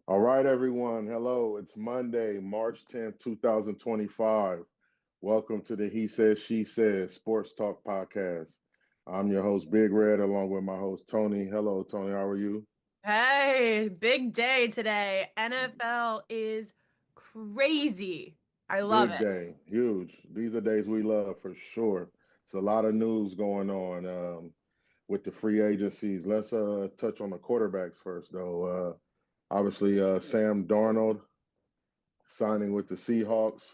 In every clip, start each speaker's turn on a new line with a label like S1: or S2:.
S1: All right, everyone. Hello. It's Monday, March 10th, 2025. Welcome to the He Says, She Says Sports Talk Podcast. I'm your host, Big Red, along with my host, Tony. Hello, Tony. How are you?
S2: Hey, big day today. NFL is crazy. I love
S1: Big
S2: it.
S1: day. Huge. These are days we love for sure. It's a lot of news going on with the free agencies. Let's touch on the quarterbacks first, though. Obviously, Sam Darnold signing with the Seahawks,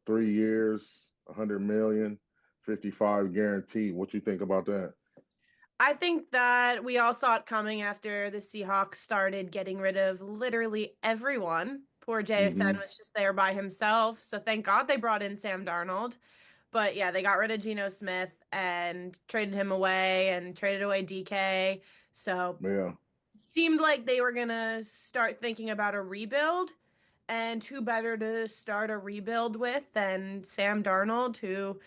S1: 3 years, 100 million, 55 guaranteed. What you think about that?
S2: I think that we all saw it coming after the Seahawks started getting rid of literally everyone. Poor JSN
S1: Hmm.
S2: was just there by himself. So thank God they brought in Sam Darnold. But yeah, they got rid of Geno Smith and traded him away and traded away DK. So
S1: Yeah,
S2: it seemed like they were going to start thinking about a rebuild. And who better to start a rebuild with than Sam Darnold, who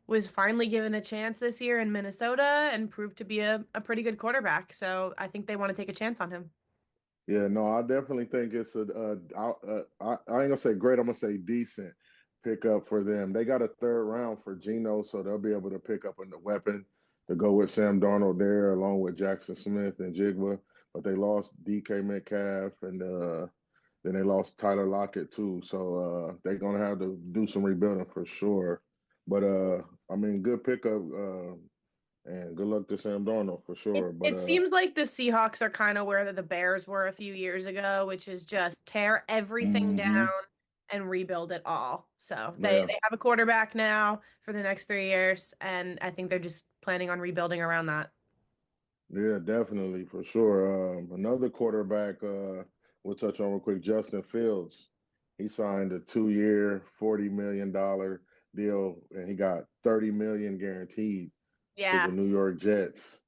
S2: was finally given a chance this year in Minnesota and proved to be a pretty good quarterback. So I think they want to take a chance on him.
S1: yeah. No, I definitely think it's I ain't gonna say great. I'm gonna say decent pickup for them. They got a third round for Geno, so they'll be able to pick up a weapon to go with Sam Darnold there, along with Jackson Smith and Jigba. But they lost DK Metcalf and then they lost Tyler Lockett too. So they're gonna have to do some rebuilding for sure. But I mean, good pickup and good luck to Sam Darnold for
S2: It
S1: sure. But
S2: it seems like the Seahawks are kind of where the Bears were a few years ago, which is just tear everything
S1: hmm
S2: down and rebuild it all. So
S1: yeah,
S2: they have a quarterback now for the next 3 years, and I think they're just planning on rebuilding around that.
S1: yeah, definitely for sure. Another quarterback we'll touch on real quick, Justin Fields. He signed a 2 year, $40 million deal, and he got 30 million guaranteed to the
S2: Yeah.
S1: New York Jets.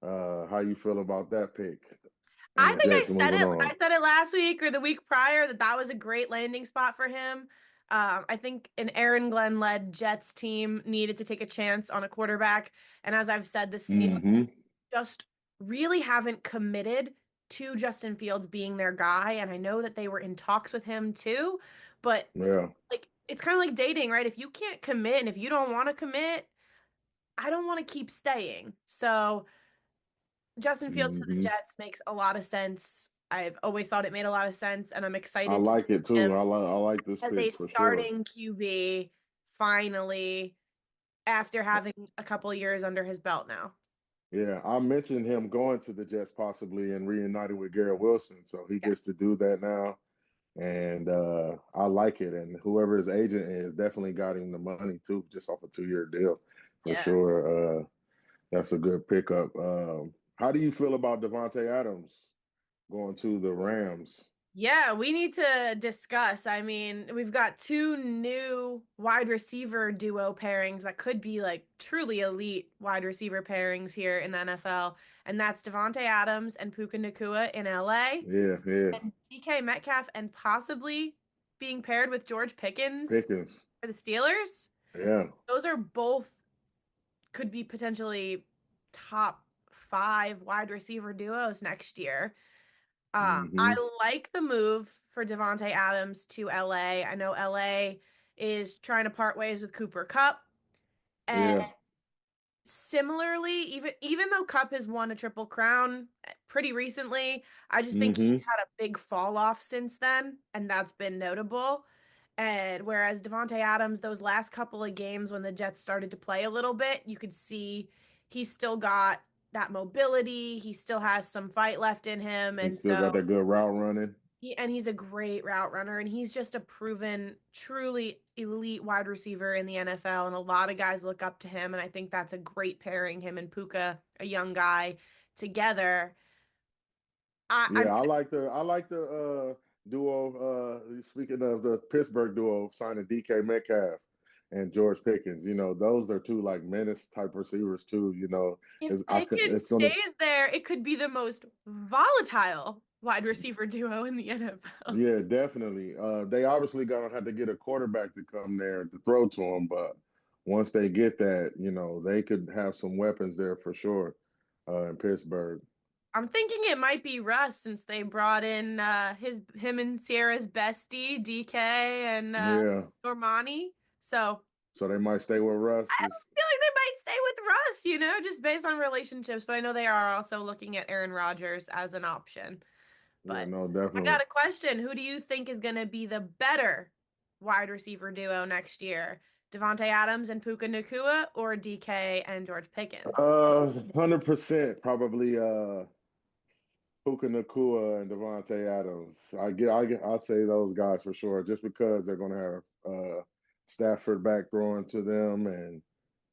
S1: How you feel about that pick and
S2: I
S1: the
S2: think
S1: Jets moving
S2: I
S1: on?
S2: said it last week or the week prior that that was a great landing spot for him. I think an Aaron Glenn led Jets team needed to take a chance on a quarterback, and as I've said, the Steelers
S1: Hmm.
S2: just really haven't committed to Justin Fields being their guy, and I know that they were in talks with him too, but
S1: Yeah.
S2: like it's kind of like dating, right? If you can't commit and if you don't want to commit, I don't want to keep staying. So Justin Fields to the
S1: Hmm.
S2: Jets makes a lot of sense. I've always thought it made a lot of sense, and I'm
S1: I
S2: excited to
S1: like it
S2: see
S1: too.
S2: him
S1: I like this
S2: as a
S1: pick for sure.
S2: starting QB finally after having a couple of years under his belt now.
S1: Yeah, I mentioned him going to the Jets possibly and reuniting with Garrett Wilson, so he gets to
S2: Yes.
S1: do that now, and I like it. And whoever his agent is definitely got him the money too, just off a 2 year deal for
S2: Yeah.
S1: sure. That's a good pickup. How do you feel about Davante Adams going to the Rams?
S2: Yeah, we need to discuss. I mean, we've got two new wide receiver duo pairings that could be like truly elite wide receiver pairings here in the NFL, and that's Davante Adams and Puka Nacua in LA,
S1: Yeah, yeah,
S2: and DK Metcalf and possibly being paired with George Pickens
S1: Pickens.
S2: for the Steelers.
S1: Yeah.
S2: Those are both could be potentially top five wide receiver duos next year.
S1: Hmm.
S2: I like the move for Davante Adams to LA. I know LA is trying to part ways with Cooper Cup. And
S1: Yeah.
S2: similarly, even though Cup has won a triple crown pretty recently, I just think he's
S1: Hmm.
S2: had a big fall off since then, and that's been notable. And whereas Davante Adams, those last couple of games when the Jets started to play a little bit, you could see he's still got that mobility. He still has some fight left in him,
S1: He
S2: and
S1: still got
S2: so
S1: that good route running.
S2: he's a great route runner, and he's just a proven, truly elite wide receiver in the NFL. And a lot of guys look up to him, and I think that's a great pairing, him and Puka, a young guy, together. I'm
S1: Yeah, I like the duo. Speaking of the Pittsburgh duo, signing DK Metcalf and George Pickens. Those are two like menace type receivers too.
S2: if
S1: It's
S2: Pickens
S1: gonna
S2: stays there, it could be the most volatile wide receiver duo in the NFL.
S1: yeah, definitely. They obviously gonna have to get a quarterback to come there to throw to them, but once they get that, they could have some weapons there for sure in Pittsburgh.
S2: I'm thinking it might be Russ since they brought in him and Sierra's bestie, DK and
S1: Yeah.
S2: Normani. So
S1: So they might stay with Russ.
S2: I have
S1: Just
S2: a feeling they might stay with Russ, just based on relationships. But I know they are also looking at Aaron Rodgers as an option.
S1: yeah,
S2: But
S1: no,
S2: I
S1: definitely.
S2: got a question. Who do you think is going to be the better wide receiver duo next year? Davante Adams and Puka Nacua or DK and George Pickens?
S1: 100% probably Puka Nacua and Davante Adams. I'd say those guys for sure, just because they're gonna have Stafford back throwing to them, and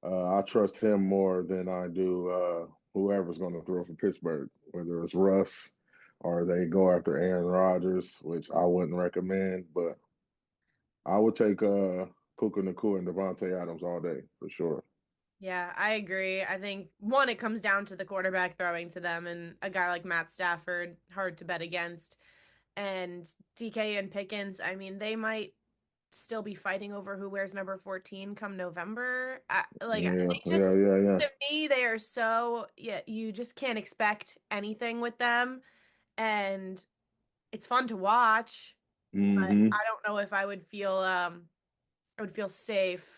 S1: I trust him more than I do whoever's gonna throw for Pittsburgh, whether it's Russ or they go after Aaron Rodgers, which I wouldn't recommend, but I would take Puka Nacua and Davante Adams all day for sure.
S2: Yeah, I agree. I think one, it comes down to the quarterback throwing to them, and a guy like Matt Stafford, hard to bet against. And DK and Pickens, I mean, they might still be fighting over who wears number 14 come November.
S1: Yeah,
S2: They
S1: yeah,
S2: just,
S1: yeah, yeah.
S2: to me, they are so, yeah, you just can't expect anything with them. And it's fun to watch, but
S1: Hmm.
S2: I don't know if I would feel safe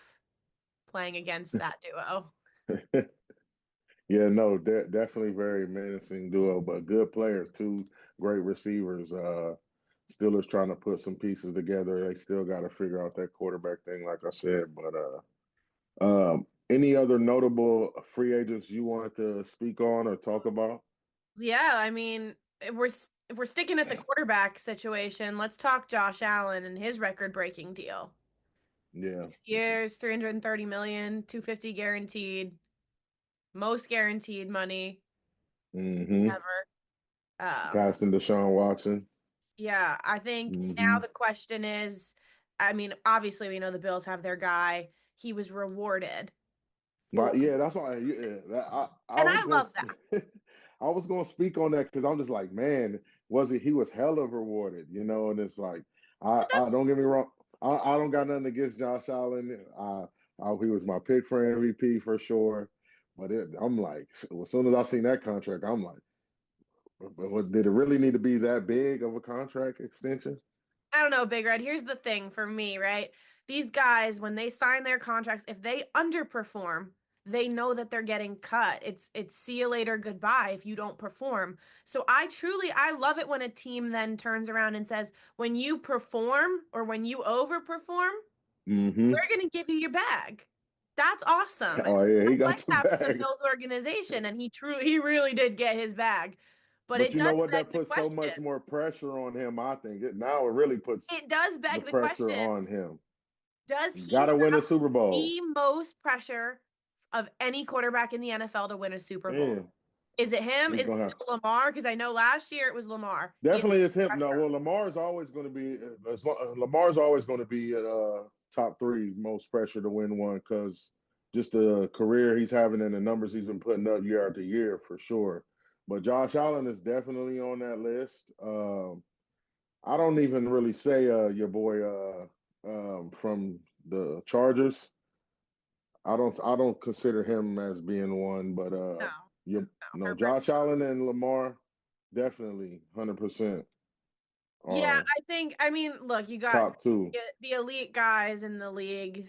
S2: playing against that duo.
S1: Yeah, no, definitely very menacing duo, but good players, two great receivers. Steelers trying to put some pieces together. They still got to figure out that quarterback thing, like I said. But any other notable free agents you wanted to speak on or talk about?
S2: Yeah, I mean, if we're sticking at the quarterback situation, let's talk Josh Allen and his record-breaking deal.
S1: Yeah.
S2: 6 years, 330 million, 250 guaranteed, most guaranteed money
S1: Mm-hmm.
S2: ever. Um,
S1: Passing Deshaun Watson.
S2: yeah, I think now
S1: Mm-hmm.
S2: the question is, I mean, obviously we know the Bills have their guy. He was rewarded for,
S1: Right, yeah, that's why. Yeah, I
S2: and
S1: was
S2: I
S1: going,
S2: love that.
S1: I was going to speak on that because I'm just like, man, was he? He was hella rewarded, and it's like,
S2: But
S1: I
S2: that's
S1: don't get me wrong, I don't got nothing against Josh Allen. He was my pick for MVP for sure, but I'm like, as soon as I seen that contract, I'm like, did it really need to be that big of a contract extension?
S2: I don't know, Big Red. Here's the thing for me, right? These guys, when they sign their contracts, if they underperform, they know that they're getting cut. It's see you later, goodbye if you don't perform. So I love it when a team then turns around and says, when you perform or when you overperform,
S1: Mm-hmm.
S2: we're gonna give you your bag. That's awesome. And
S1: Oh yeah, he
S2: I
S1: got
S2: like
S1: the
S2: that for the
S1: bag.
S2: Bills organization, and he really did get his bag. But
S1: But
S2: it
S1: you know
S2: does
S1: what?
S2: beg
S1: That
S2: the
S1: puts so much
S2: question.
S1: more pressure on him. I think now it really puts
S2: It does
S1: the
S2: beg the
S1: pressure
S2: question.
S1: on him.
S2: Does
S1: You
S2: he
S1: got to win a
S2: have
S1: Super Bowl.
S2: the most pressure of any quarterback in the NFL to win a Super Bowl?
S1: Man,
S2: Is it him?
S1: he's
S2: Is it
S1: gonna have
S2: still Lamar? Because I know last year it was Lamar. He had
S1: definitely it's him. No,
S2: pressure.
S1: well, Lamar's always going to be Lamar's always going to be at top three most pressure to win one because just the career he's having and the numbers he's been putting up year after year for sure. But Josh Allen is definitely on that list. I don't even really say your boy from the Chargers. I don't consider him as being one, but
S2: No,
S1: you
S2: no,
S1: no
S2: Herbert.
S1: Josh Allen and Lamar definitely 100%
S2: Yeah,
S1: are
S2: I mean, look, you got
S1: top two.
S2: the elite guys in the league.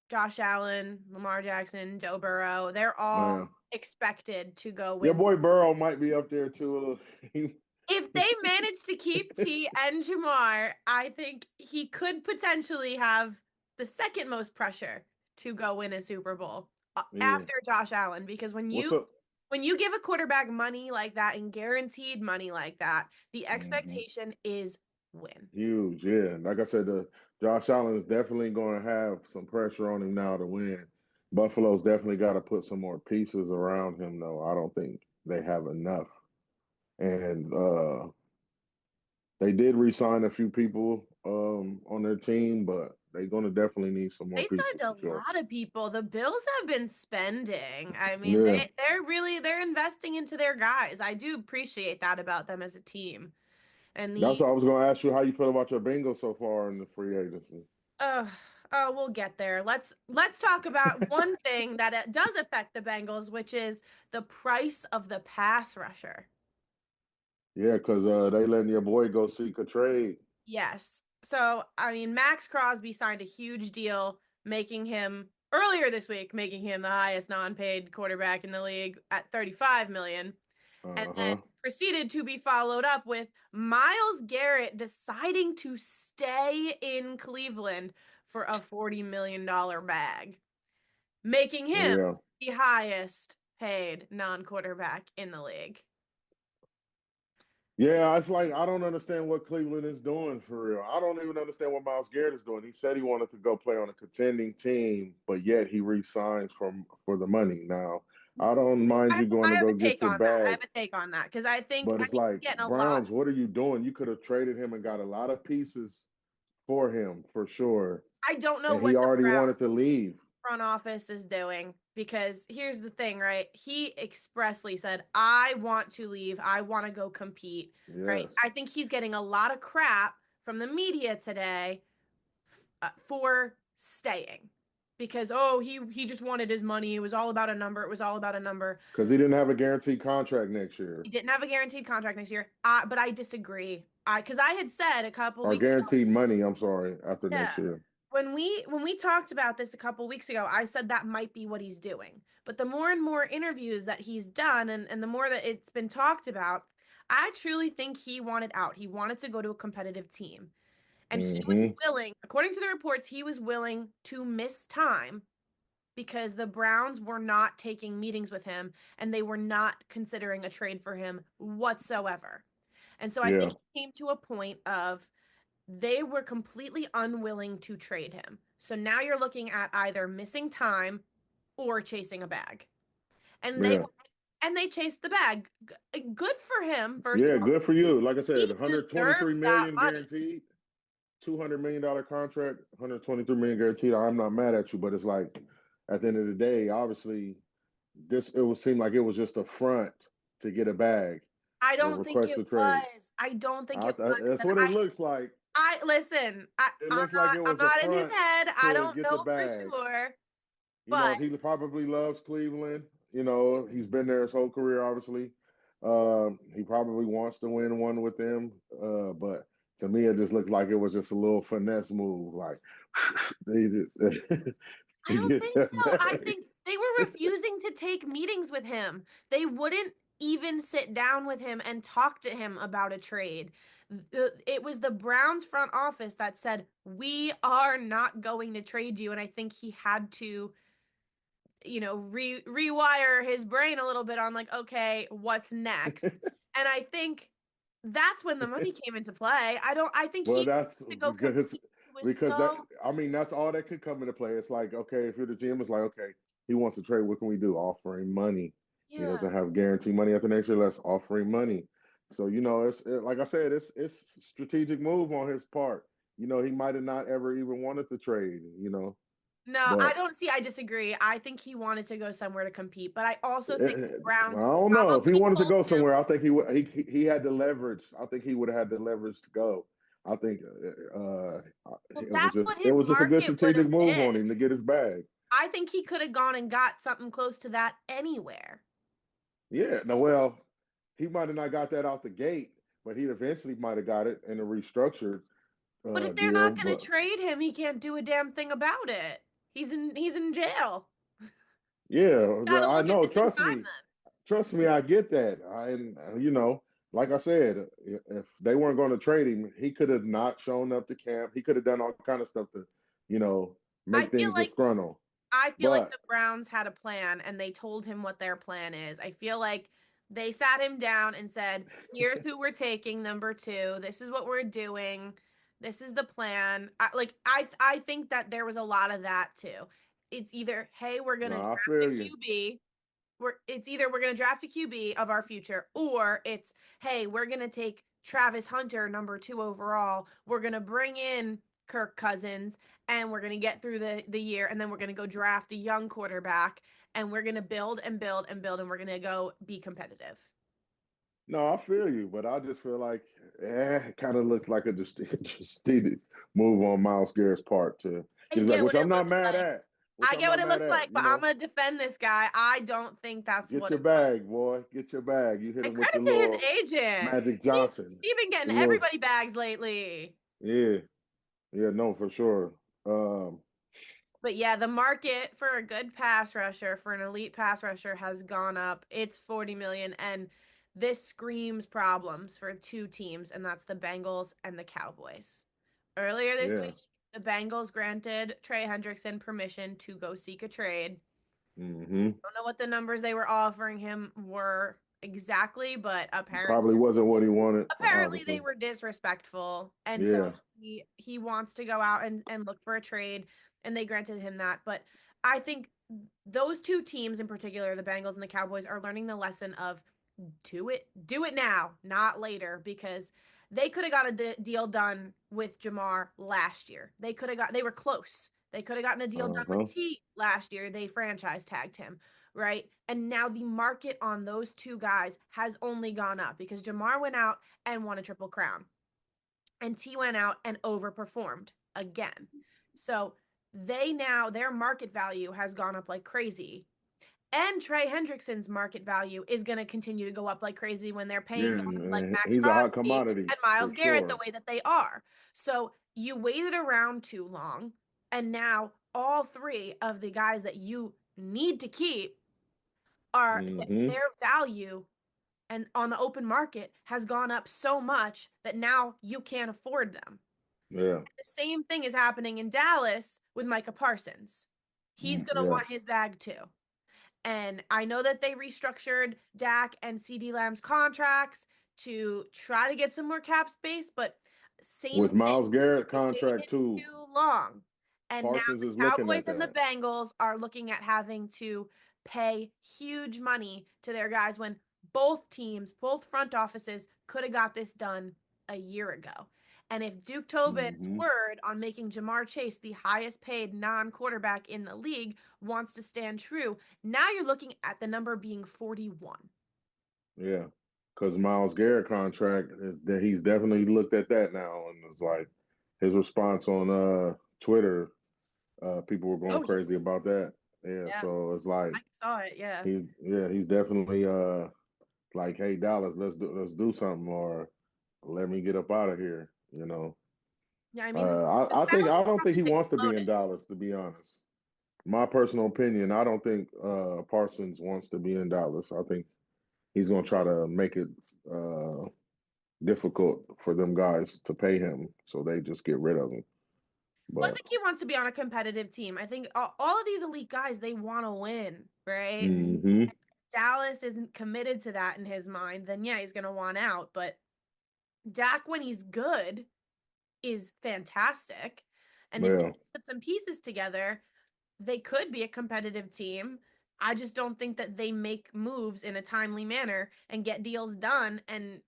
S2: Josh Allen, Lamar Jackson, Joe Burrow. They're all
S1: Yeah.
S2: expected to go
S1: Your
S2: win.
S1: boy Burrow might be up there too.
S2: If they manage to keep T and Jamar, I think he could potentially have the second most pressure to go win a Super Bowl
S1: Yeah.
S2: after Josh Allen. Because
S1: What's up?
S2: when you give a quarterback money like that and guaranteed money like that, the
S1: Mhm.
S2: expectation is win.
S1: Huge, yeah. Like I said, Josh Allen is definitely going to have some pressure on him now to win. Buffalo's definitely got to put some more pieces around him, though. I don't think they have enough. And they did re-sign a few people on their team, but they're going to definitely need some more
S2: They
S1: pieces
S2: signed a
S1: for sure.
S2: lot of people. The Bills have been spending. I mean,
S1: Yeah,
S2: they're investing into their guys. I do appreciate that about them as a team. And
S1: that's
S2: the
S1: what I was going to ask you. How you feel about your Bengals so far in the free agency?
S2: uh Oh, we'll get there. Let's talk about one thing that it does affect the Bengals, which is the price of the pass rusher.
S1: Yeah, because they letting your boy go seek a trade.
S2: Yes. So, I mean, Max Crosby signed a huge deal, making him earlier this week, making him the highest non-paid quarterback in the league at 35 million, and then
S1: Uh-huh.
S2: proceeded to be followed up with Myles Garrett deciding to stay in Cleveland for a $40 million bag, making him
S1: Yeah.
S2: the highest paid non-quarterback in the league.
S1: Yeah, it's like I don't understand what Cleveland is doing for real. I don't even understand what Myles Garrett is doing. He said he wanted to go play on a contending team, but yet he resigns for the money. Now, I don't mind you going
S2: I
S1: to
S2: have
S1: go
S2: a
S1: get
S2: take
S1: your
S2: on that. I
S1: bag,
S2: have a take on that because I think
S1: but
S2: I
S1: it's
S2: think
S1: like
S2: he's getting a lot.
S1: Browns, what are you doing? You could have traded him and got a lot of pieces for him for sure.
S2: I don't know
S1: And
S2: what
S1: he
S2: the
S1: already wanted to
S2: Browns
S1: leave.
S2: front office is doing because here's the thing, right? He expressly said, "I want to leave. I want to go compete." Right?
S1: Yes.
S2: I think he's getting a lot of crap from the media today for staying because he just wanted his money. It was all about a number. It was all about a number.
S1: Because he didn't have a guaranteed contract next year.
S2: He didn't have a guaranteed contract next year. But I disagree. Because I had said a couple
S1: Or
S2: weeks ago,
S1: guaranteed money, I'm sorry, after
S2: yeah.
S1: next year.
S2: When we talked about this a couple weeks ago, I said that might be what he's doing. But the more and more interviews that he's done and the more that it's been talked about, I truly think he wanted out. He wanted to go to a competitive team. And he was
S1: Hmm.
S2: willing, according to the reports, he was willing to miss time because the Browns were not taking meetings with him and they were not considering a trade for him whatsoever. And so I think
S1: Yeah.
S2: it came to a point of they were completely unwilling to trade him. So now you're looking at either missing time or chasing a bag. And they
S1: Yeah.
S2: and they chased the bag. Good for him, first of
S1: Yeah,
S2: all.
S1: good for you. Like I said,
S2: He
S1: 123
S2: deserves that
S1: million
S2: money.
S1: guaranteed, $200 million contract, 123 million guaranteed. I'm not mad at you, but it's like at the end of the day, obviously, this it would seem like it was just a front to get a bag,
S2: I
S1: the
S2: don't think
S1: request
S2: it
S1: to trade.
S2: was. I don't think it was.
S1: That's
S2: And
S1: what it looks like.
S2: I listen.
S1: It looks like it
S2: I'm
S1: was a
S2: not in his
S1: front
S2: head. I
S1: to
S2: don't
S1: get the
S2: know for
S1: bag.
S2: sure.
S1: You know,
S2: But
S1: he probably loves Cleveland. You know, he's been there his whole career, obviously. He probably wants to win one with them. But to me, it just looked like it was just a little finesse move. Like, they
S2: I don't
S1: get
S2: think
S1: that
S2: so. I
S1: bag.
S2: think they were refusing to take meetings with him. They wouldn't even sit down with him and talk to him about a trade. It was the Browns front office that said, "We are not going to trade you." And I think he had to, rewire his brain a little bit on like, okay, what's next? And I think that's when the money came into play. I think
S1: Well,
S2: he
S1: that's
S2: to go compete. He was
S1: because that
S2: so
S1: I mean that's all that could come into play. It's like, okay, if you're the GM, it's like, okay, he wants to trade. What can we do? Offer him money. He
S2: yeah.
S1: doesn't have guaranteed money after next year. Let's offer him money. So like I said, it's strategic move on his part. You know, he might have not ever even wanted to trade. You know,
S2: No, I
S1: but
S2: don't see. I disagree. I think he wanted to go somewhere to compete, but I also think the
S1: I
S2: Browns
S1: don't know if he
S2: probably
S1: wanted to
S2: told
S1: go
S2: him.
S1: somewhere. I think he had the leverage. I think he would have had the leverage to go. I think
S2: Well, that's what
S1: it
S2: his
S1: was just a good
S2: market would
S1: strategic
S2: have
S1: move on
S2: been.
S1: him to get his bag.
S2: I think he could have gone and got something close to that anywhere.
S1: Yeah, no, well, he might have not got that out the gate, but he eventually might have got it in a restructured
S2: But if they're
S1: deal.
S2: not going
S1: But
S2: to trade him, he can't do a damn thing about it. He's in jail.
S1: yeah,
S2: Got to
S1: I
S2: look at
S1: know.
S2: missing time then.
S1: Trust me, I get that. You know, like I said, if they weren't going to trade him, he could have not shown up to camp. He could have done all kind of stuff to, you know,
S2: I
S1: make
S2: feel
S1: things
S2: like
S1: disgruntled.
S2: I feel like
S1: But
S2: the Browns had a plan and they told him what their plan is. I feel like they sat him down and said, "Here's who we're taking, number two. This is what we're doing. This is the plan." I think that there was a lot of that too. It's either, "Hey, we're going
S1: no,
S2: to
S1: I
S2: draft a
S1: feel you.
S2: QB." It's either we're going to draft a QB of our future or it's, "Hey, we're going to take Travis Hunter number 2 overall. We're going to bring in Kirk Cousins and we're going to get through the year and then we're going to go draft a young quarterback and we're going to build and build and build and we're going to go be competitive."
S1: No, I feel you, but I just feel like it kind of looks like a strategic move on Miles Garrett's part to
S2: get
S1: Which
S2: what
S1: I'm
S2: it
S1: not
S2: looks
S1: mad
S2: like.
S1: at. Which
S2: I
S1: I'm
S2: get what
S1: not
S2: it
S1: mad
S2: looks
S1: at.
S2: like, but I'm gonna defend this guy. I don't think that's
S1: Get
S2: what
S1: your
S2: it was.
S1: bag, boy. Get your bag. You hit
S2: And
S1: him with the
S2: credit to his
S1: little
S2: agent.
S1: Magic
S2: He
S1: Johnson.
S2: he been
S1: The
S2: getting
S1: little,
S2: everybody bags lately.
S1: yeah, yeah, no, for sure.
S2: But yeah, the market for a good pass rusher, for an elite pass rusher, has gone up. It's 40 million, and this screams problems for two teams, and that's the Bengals and the Cowboys. Earlier this
S1: Yeah.
S2: week, the Bengals granted Trey Hendrickson permission to go seek a trade.
S1: Mm-hmm.
S2: Don't know what the numbers they were offering him were exactly, but
S1: Probably wasn't what he wanted,
S2: apparently they
S1: obviously.
S2: were disrespectful, and so
S1: Yeah.
S2: he wants to go out and look for a trade, and they granted him that. But I think those two teams in particular, the Bengals and the Cowboys, are learning the lesson of do it now, not later, because they could have got a deal done with Jamar last year. They were close. They could have gotten a deal done with
S1: Uh-huh.
S2: T last year. They franchise tagged him, right? And now the market on those two guys has only gone up because Jamar went out and won a triple crown, and T went out and overperformed again. So their market value has gone up like crazy. And Trey Hendrickson's market value is going to continue to go up like crazy when they're paying
S1: Yeah,
S2: guys like
S1: and
S2: Max
S1: he's a hot
S2: Crosby
S1: commodity
S2: and
S1: for
S2: Miles Garrett the
S1: sure.
S2: way that they are. So you waited around too long, and now all three of the guys that you need to keep are
S1: Mm-hmm.
S2: their value and on the open market has gone up so much that now you can't afford them.
S1: Yeah.
S2: The same thing is happening in Dallas with Micah Parsons. He's going to
S1: Yeah.
S2: want his bag too. And I know that they restructured Dak and CD Lamb's contracts to try to get some more cap space, but same
S1: With
S2: thing.
S1: Miles Garrett
S2: They
S1: contract
S2: waited
S1: too,
S2: too long. And now
S1: Parsons
S2: the
S1: is looking at
S2: Cowboys and the
S1: that.
S2: Bengals are looking at having to pay huge money to their guys when both teams, both front offices could have got this done a year ago. And if Duke Tobin's
S1: Mm-hmm.
S2: word on making Jamar Chase the highest paid non quarterback in the league wants to stand true, now you're looking at the number being 41.
S1: Yeah. Because Miles Garrett contract that he's definitely looked at that now, and it's like his response on Twitter, people were going
S2: Oh,
S1: crazy about that. Yeah,
S2: yeah.
S1: so it's like
S2: I saw it. Yeah.
S1: he's definitely like, hey Dallas, let's do something, or let me get up out of here.
S2: Yeah. I mean, the
S1: I
S2: salary
S1: don't
S2: cap
S1: think he
S2: is
S1: wants to be in
S2: exploded.
S1: Dallas, to be honest. My personal opinion, I don't think Parsons wants to be in Dallas. I think he's gonna try to make it difficult for them guys to pay him, so they just get rid of him.
S2: Well, I
S1: But
S2: think he wants to be on a competitive team. I think all of these elite guys, they want to win, right?
S1: mm-hmm.
S2: Dallas isn't committed to that in his mind, then yeah, he's going to want out. But Dak, when he's good, is fantastic. And if they
S1: Yeah,
S2: put some pieces together, they could be a competitive team. I just don't think that they make moves in a timely manner and get deals done and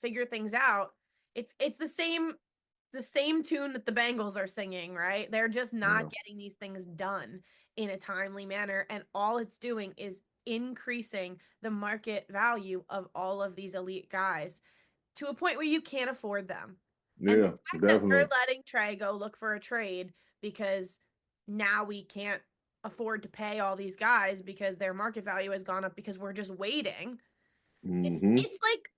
S2: figure things out. It's the same tune that the Bengals are singing, right? They're just not
S1: yeah,
S2: getting these things done in a timely manner, and all it's doing is increasing the market value of all of these elite guys to a point where you can't afford them. And the
S1: yeah,
S2: fact that we're
S1: definitely.
S2: letting Trey go look for a trade because now we can't afford to pay all these guys because their market value has gone up because we're just waiting. It's
S1: Mm-hmm.
S2: it's like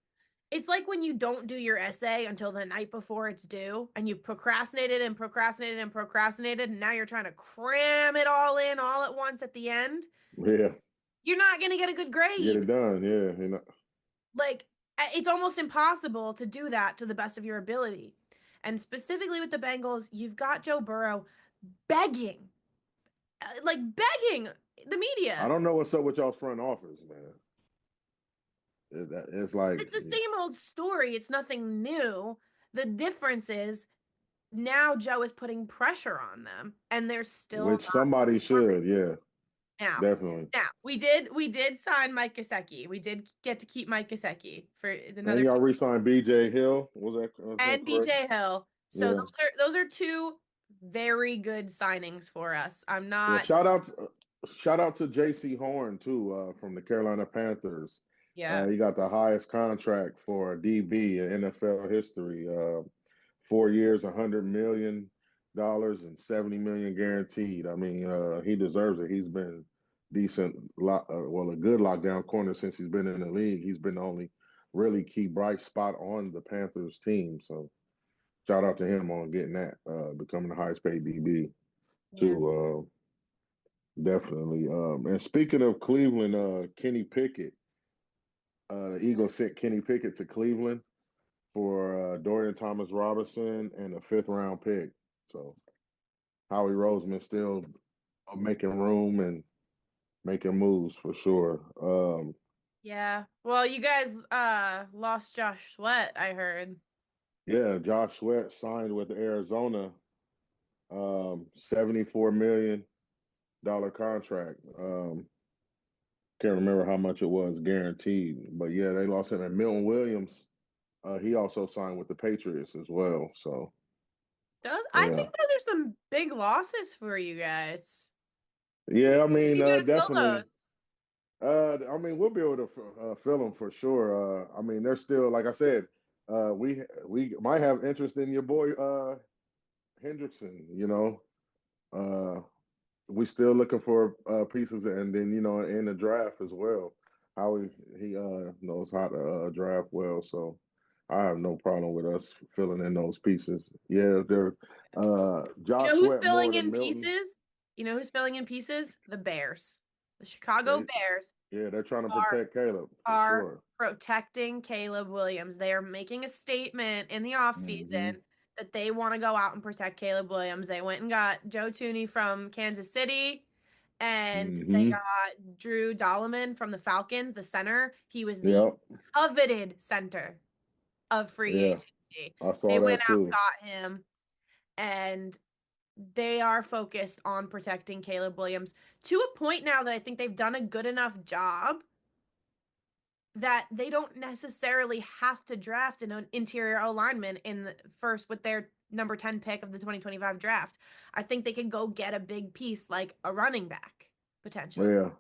S2: it's like when you don't do your essay until the night before it's due and you've procrastinated and procrastinated and procrastinated and now you're trying to cram it all in all at once at the end.
S1: Yeah,
S2: You're not going to get a good
S1: get
S2: grade.
S1: it done. Yeah,
S2: Like it's almost impossible to do that to the best of your ability. And specifically with the Bengals, you've got Joe Burrow begging, like begging the
S1: I
S2: media.
S1: don't know what's up with y'all's front office, man. It's like,
S2: It's the same old story. It's nothing new. The difference is now Joe is putting pressure on them and they're still
S1: which
S2: not
S1: somebody
S2: performing.
S1: should. Yeah,
S2: Now,
S1: definitely.
S2: now we did sign Mike Gesicki. We did get to keep Mike Gesicki for
S1: And
S2: another
S1: y'all
S2: 2
S1: re-signed B.J. Hill. Was that
S2: and
S1: correct?
S2: BJ Hill. So
S1: Yeah.
S2: those are two very good signings for us. I'm
S1: Yeah.
S2: not
S1: Shout out to J.C. Horn too, from the Carolina Panthers.
S2: yeah.
S1: He got the highest contract for a DB in NFL history. 4 years, 100 million. and 70 million guaranteed. I mean, he deserves it. He's been decent, a good lockdown corner since he's been in the league. He's been the only really key bright spot on the Panthers team. So shout out to him on getting that, becoming the highest paid DB
S2: Yeah.
S1: too. Definitely. And speaking of Cleveland, Kenny Pickett, the Eagles sent Kenny Pickett to Cleveland for Dorian Thomas Robinson and a fifth round pick. So Howie Roseman still making room and making moves for sure.
S2: Yeah. Well, you guys lost Josh Sweat, I heard.
S1: Yeah, Josh Sweat signed with Arizona, $74 million contract. Can't remember how much it was guaranteed, but yeah, they lost him. And Milton Williams, he also signed with the Patriots as well. So
S2: I
S1: yeah,
S2: think those are some big losses for you guys.
S1: yeah. I
S2: What are
S1: mean,
S2: you doing to fill those?
S1: definitely. I mean, we'll be able to fill them for sure. I mean, they're still, like I said, we might have interest in your boy Hendrickson. Uh, we still looking for pieces, and then in the draft as well. How he knows how to draft well, so I have no problem with us filling in those pieces. Yeah, they're
S2: You
S1: Josh
S2: know who's
S1: Sweat more
S2: filling
S1: than
S2: in
S1: Milton.
S2: pieces? You know who's filling in pieces? The Bears. The Chicago
S1: They
S2: Bears
S1: yeah, they're trying to
S2: are
S1: protect Caleb for
S2: are
S1: sure.
S2: protecting Caleb Williams. They are making a statement in the
S1: Hmm.
S2: offseason that they want to go out and protect Caleb Williams. They went and got Joe Tooney from Kansas City, and they
S1: Hmm.
S2: got Drew Dolleman from the Falcons, the center. He was the
S1: Yep.
S2: coveted center of free
S1: Yeah,
S2: agency.
S1: I
S2: They
S1: saw
S2: went
S1: that
S2: out,
S1: too.
S2: got him, and they are focused on protecting Caleb Williams to a point now that I think they've done a good enough job that they don't necessarily have to draft an interior O lineman in the first with their number 10 pick of the 2025 draft. I think they could go get a big piece like a running back potentially
S1: Yeah,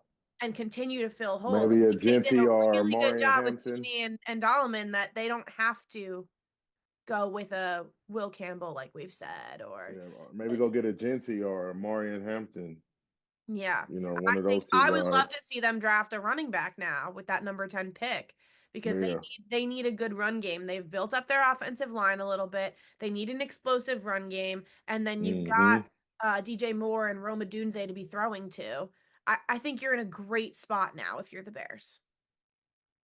S2: and continue to fill holes. I
S1: maybe a
S2: think they did
S1: Genty
S2: a
S1: or
S2: really good
S1: Marion
S2: job with
S1: Hampton.
S2: Tooney and Dolleman that they don't have to go with a Will Campbell like we've said or
S1: Yeah, or maybe go get a Genty or a Marion Hampton.
S2: yeah.
S1: One of
S2: Think
S1: those two
S2: I would
S1: guys.
S2: love to see them draft a running back now with that number 10 pick because
S1: Yeah.
S2: they need a good run game. They've built up their offensive line a little bit. They need an explosive run game. And then you've got
S1: Hmm.
S2: DJ Moore and Roma Dunze to be throwing to. I think you're in a great spot now if you're the Bears.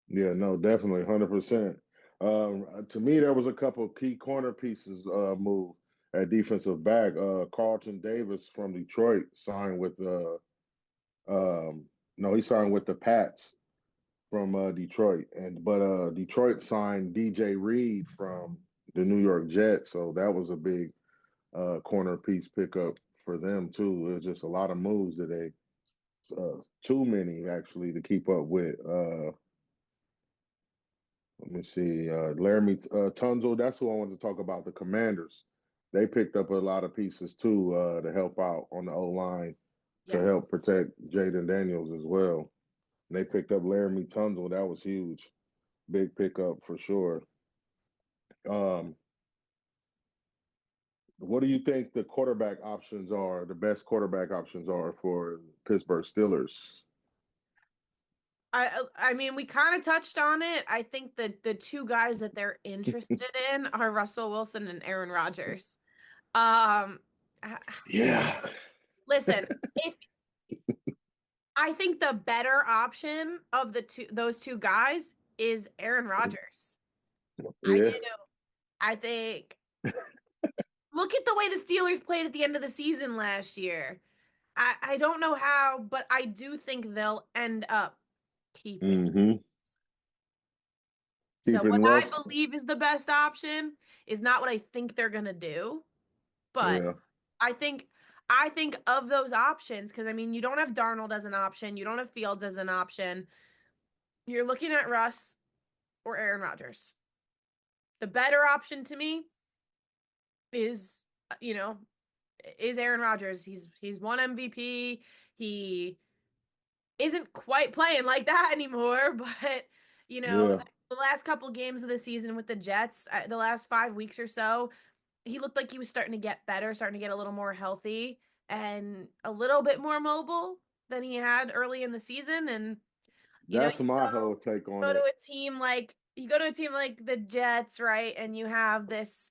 S1: Yeah, no, definitely, 100%. To me, there was a couple of key corner pieces move at defensive back. Carlton Davis from Detroit signed with no, he signed with the Pats from Detroit, but Detroit signed DJ Reed from the New York Jets, so that was a big corner piece pickup for them too. It was just a lot of moves that too many actually to keep up with. Let me see. Laramie Tunzel, that's who I wanted to talk about. The Commanders. They picked up a lot of pieces too to help out on the O line to
S2: Yeah.
S1: help protect Jaden Daniels as well. And they picked up Laramie Tunzel. That was huge. Big pickup for sure. Um, what do you think the quarterback options are, the best quarterback options are for Pittsburgh Steelers?
S2: I mean, we kind of touched on it. I think that the two guys that they're interested in are Russell Wilson and Aaron Rodgers. Um,
S1: Yeah.
S2: listen, if I think the better option of those two guys is Aaron Rodgers. I
S1: Yeah.
S2: do. I think look at the way the Steelers played at the end of the season last year. I don't know how, but I do think they'll end up keeping.
S1: Mm-hmm.
S2: So what
S1: Keeping
S2: I
S1: Russ.
S2: believe is the best option is not what I think they're gonna do, but
S1: Yeah.
S2: I think I think of those options because I mean you don't have Darnold as an option, you don't have Fields as an option. You're looking at Russ or Aaron Rodgers. The better option to me is you know is Aaron Rodgers. He's won MVP. He isn't quite playing like that anymore, but
S1: Yeah.
S2: the last couple games of the season with the Jets, the last 5 weeks or so, he looked like he was starting to get better, starting to get a little more healthy and a little bit more mobile than he had early in the season. And
S1: That's my whole take on
S2: go to
S1: it.
S2: a team like you go to a team like the Jets, right? And you have this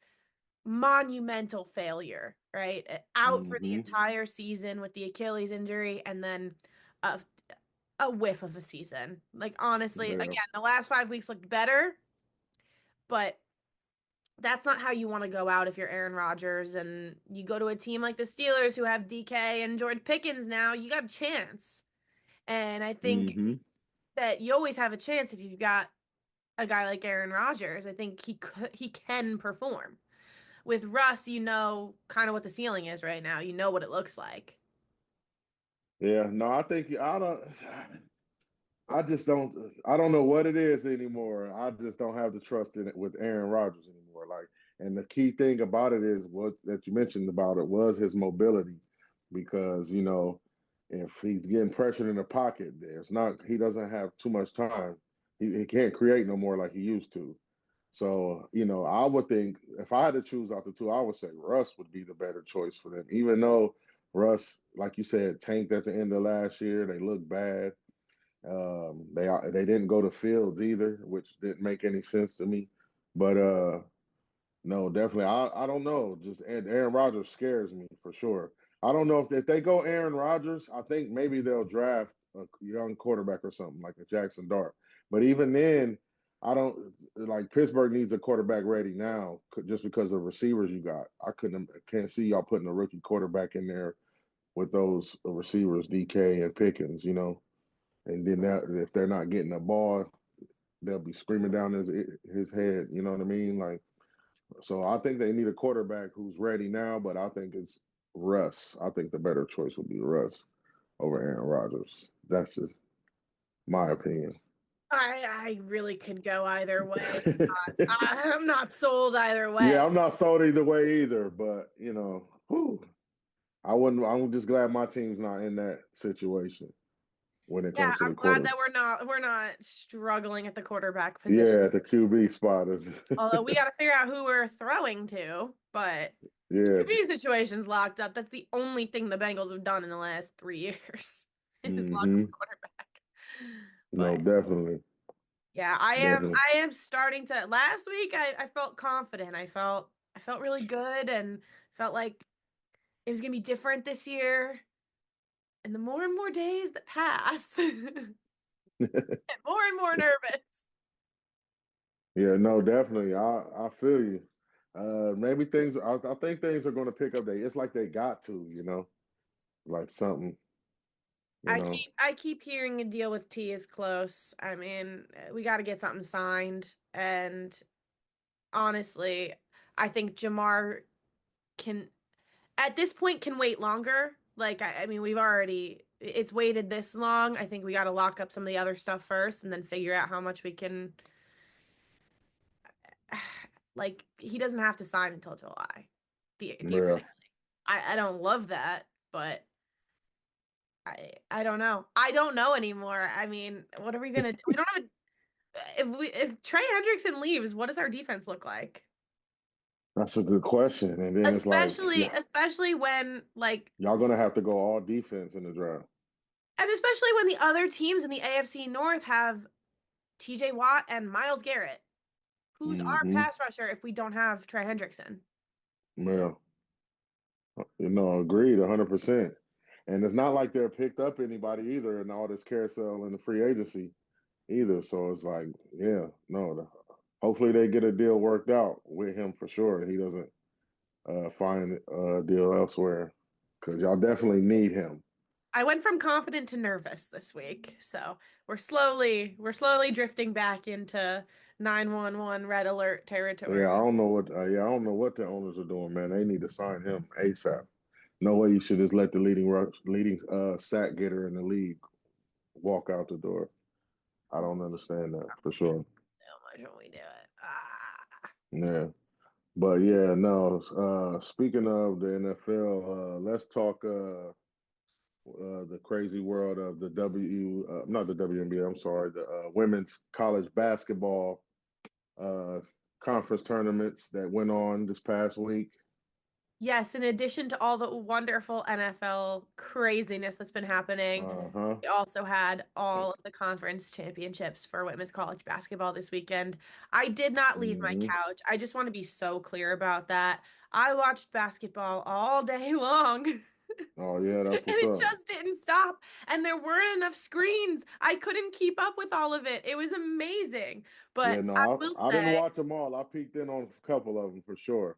S2: monumental failure, right? Out for the
S1: Mm-hmm.
S2: entire season with the Achilles injury and then a, a whiff of a season. Like honestly,
S1: Yeah.
S2: again, the last 5 weeks looked better, but that's not how you want to go out if you're Aaron Rodgers and you go to a team like the Steelers who have DK and George Pickens now, you got a chance. And I think
S1: Mm-hmm.
S2: that you always have a chance if you've got a guy like Aaron Rodgers. I think he can perform. With Russ, you know kind of what the ceiling is right now. You know what it looks like.
S1: Yeah. No, I think I don't. I just don't. I don't know what it is anymore. I just don't have the trust in it with Aaron Rodgers anymore. Like, and the key thing about it is what that you mentioned about it was his mobility, because if he's getting pressured in the pocket, there's not. He doesn't have too much time. He can't create no more like he used to. So I would think if I had to choose out the two, I would say Russ would be the better choice for them. Even though Russ, like you said, tanked at the end of last year, they looked bad. They didn't go to Fields either, which didn't make any sense to me. But no, definitely, I don't know. Just Aaron Rodgers scares me for sure. I don't know if they go Aaron Rodgers, I think maybe they'll draft a young quarterback or something like a Jackson Dart. But even then, I don't like Pittsburgh needs a quarterback ready now just because of receivers you got. Can't see y'all putting a rookie quarterback in there with those receivers, DK and Pickens. And then if they're not getting the ball, they'll be screaming down his head. You know what I mean? Like, so I think they need a quarterback who's ready now, but I think it's Russ. I think the better choice would be Russ over Aaron Rodgers. That's just my opinion.
S2: I really could go either way. I'm not sold either way.
S1: Yeah, I'm not sold either way either, but whew, I wouldn't. I'm just glad my team's not in that situation when it
S2: Yeah,
S1: comes to
S2: I'm
S1: the
S2: glad
S1: quarter.
S2: that we're not struggling at the quarterback position.
S1: Yeah, the QB spot is.
S2: Although we got to figure out who we're throwing to, but the
S1: Yeah.
S2: QB situation's locked up. That's the only thing the Bengals have done in the last 3 years is lock up
S1: Mm-hmm.
S2: a quarterback.
S1: No,
S2: But
S1: definitely,
S2: yeah, I am
S1: definitely.
S2: I am starting to last week I felt confident. I felt really good and felt like it was gonna be different this year. And the more and more days that pass, and more nervous.
S1: Yeah, no, definitely. I feel you. Maybe things. I think things are going to pick up. It's like they got to, like something, you know.
S2: I keep hearing a deal with T is close. I mean, we got to get something signed. And honestly, I think Jamar can at this point can wait longer. Like I mean, it's waited this long. I think we got to lock up some of the other stuff first, and then figure out how much we can. Like he doesn't have to sign until July,
S1: Yeah,
S2: theoretically. I don't love that, but I don't know. I don't know anymore. I mean, what are we gonna do? We don't have if Trey Hendrickson leaves, what does our defense look like?
S1: that's a good question. And then it's like,
S2: Especially
S1: yeah,
S2: especially when like
S1: y'all gonna have to go all defense in the draft.
S2: and especially when the other teams in the AFC North have TJ Watt and Miles Garrett. Who's our
S1: Mm-hmm.
S2: pass rusher if we don't have Trey Hendrickson?
S1: Yeah, agreed, 100%. And it's not like they're picked up anybody either in all this carousel in the free agency either. So it's like, yeah, no. Hopefully they get a deal worked out with him for sure. He doesn't find a deal elsewhere because y'all definitely need him.
S2: I went from confident to nervous this week. So we're slowly drifting back into 911 red alert
S1: Yeah, I
S2: territory.
S1: don't know what. I don't know what the owners are doing, man. They need to sign him ASAP. No way you should just let the leading sack getter in the league walk out the door. I don't understand that for sure.
S2: So much when we do it. Ah.
S1: Yeah, but yeah, no. Speaking of the NFL, let's talk the crazy world of the not the WNBA. I'm sorry, the women's college basketball. conference tournaments that went on this past week.
S2: Yes, in addition to all the wonderful NFL craziness that's been happening,
S1: Uh-huh.
S2: we also had all of the conference championships for women's college basketball this weekend. I did not leave my
S1: Hmm.
S2: couch. I just want to be so clear about that. I watched basketball all day long.
S1: Oh yeah,
S2: And
S1: that's what's
S2: it
S1: up.
S2: just didn't stop. And there weren't enough screens. I couldn't keep up with all of it. It was amazing.
S1: Yeah,
S2: But
S1: no,
S2: I will
S1: I didn't
S2: say,
S1: watch them all. I peeked in on a couple of them for sure.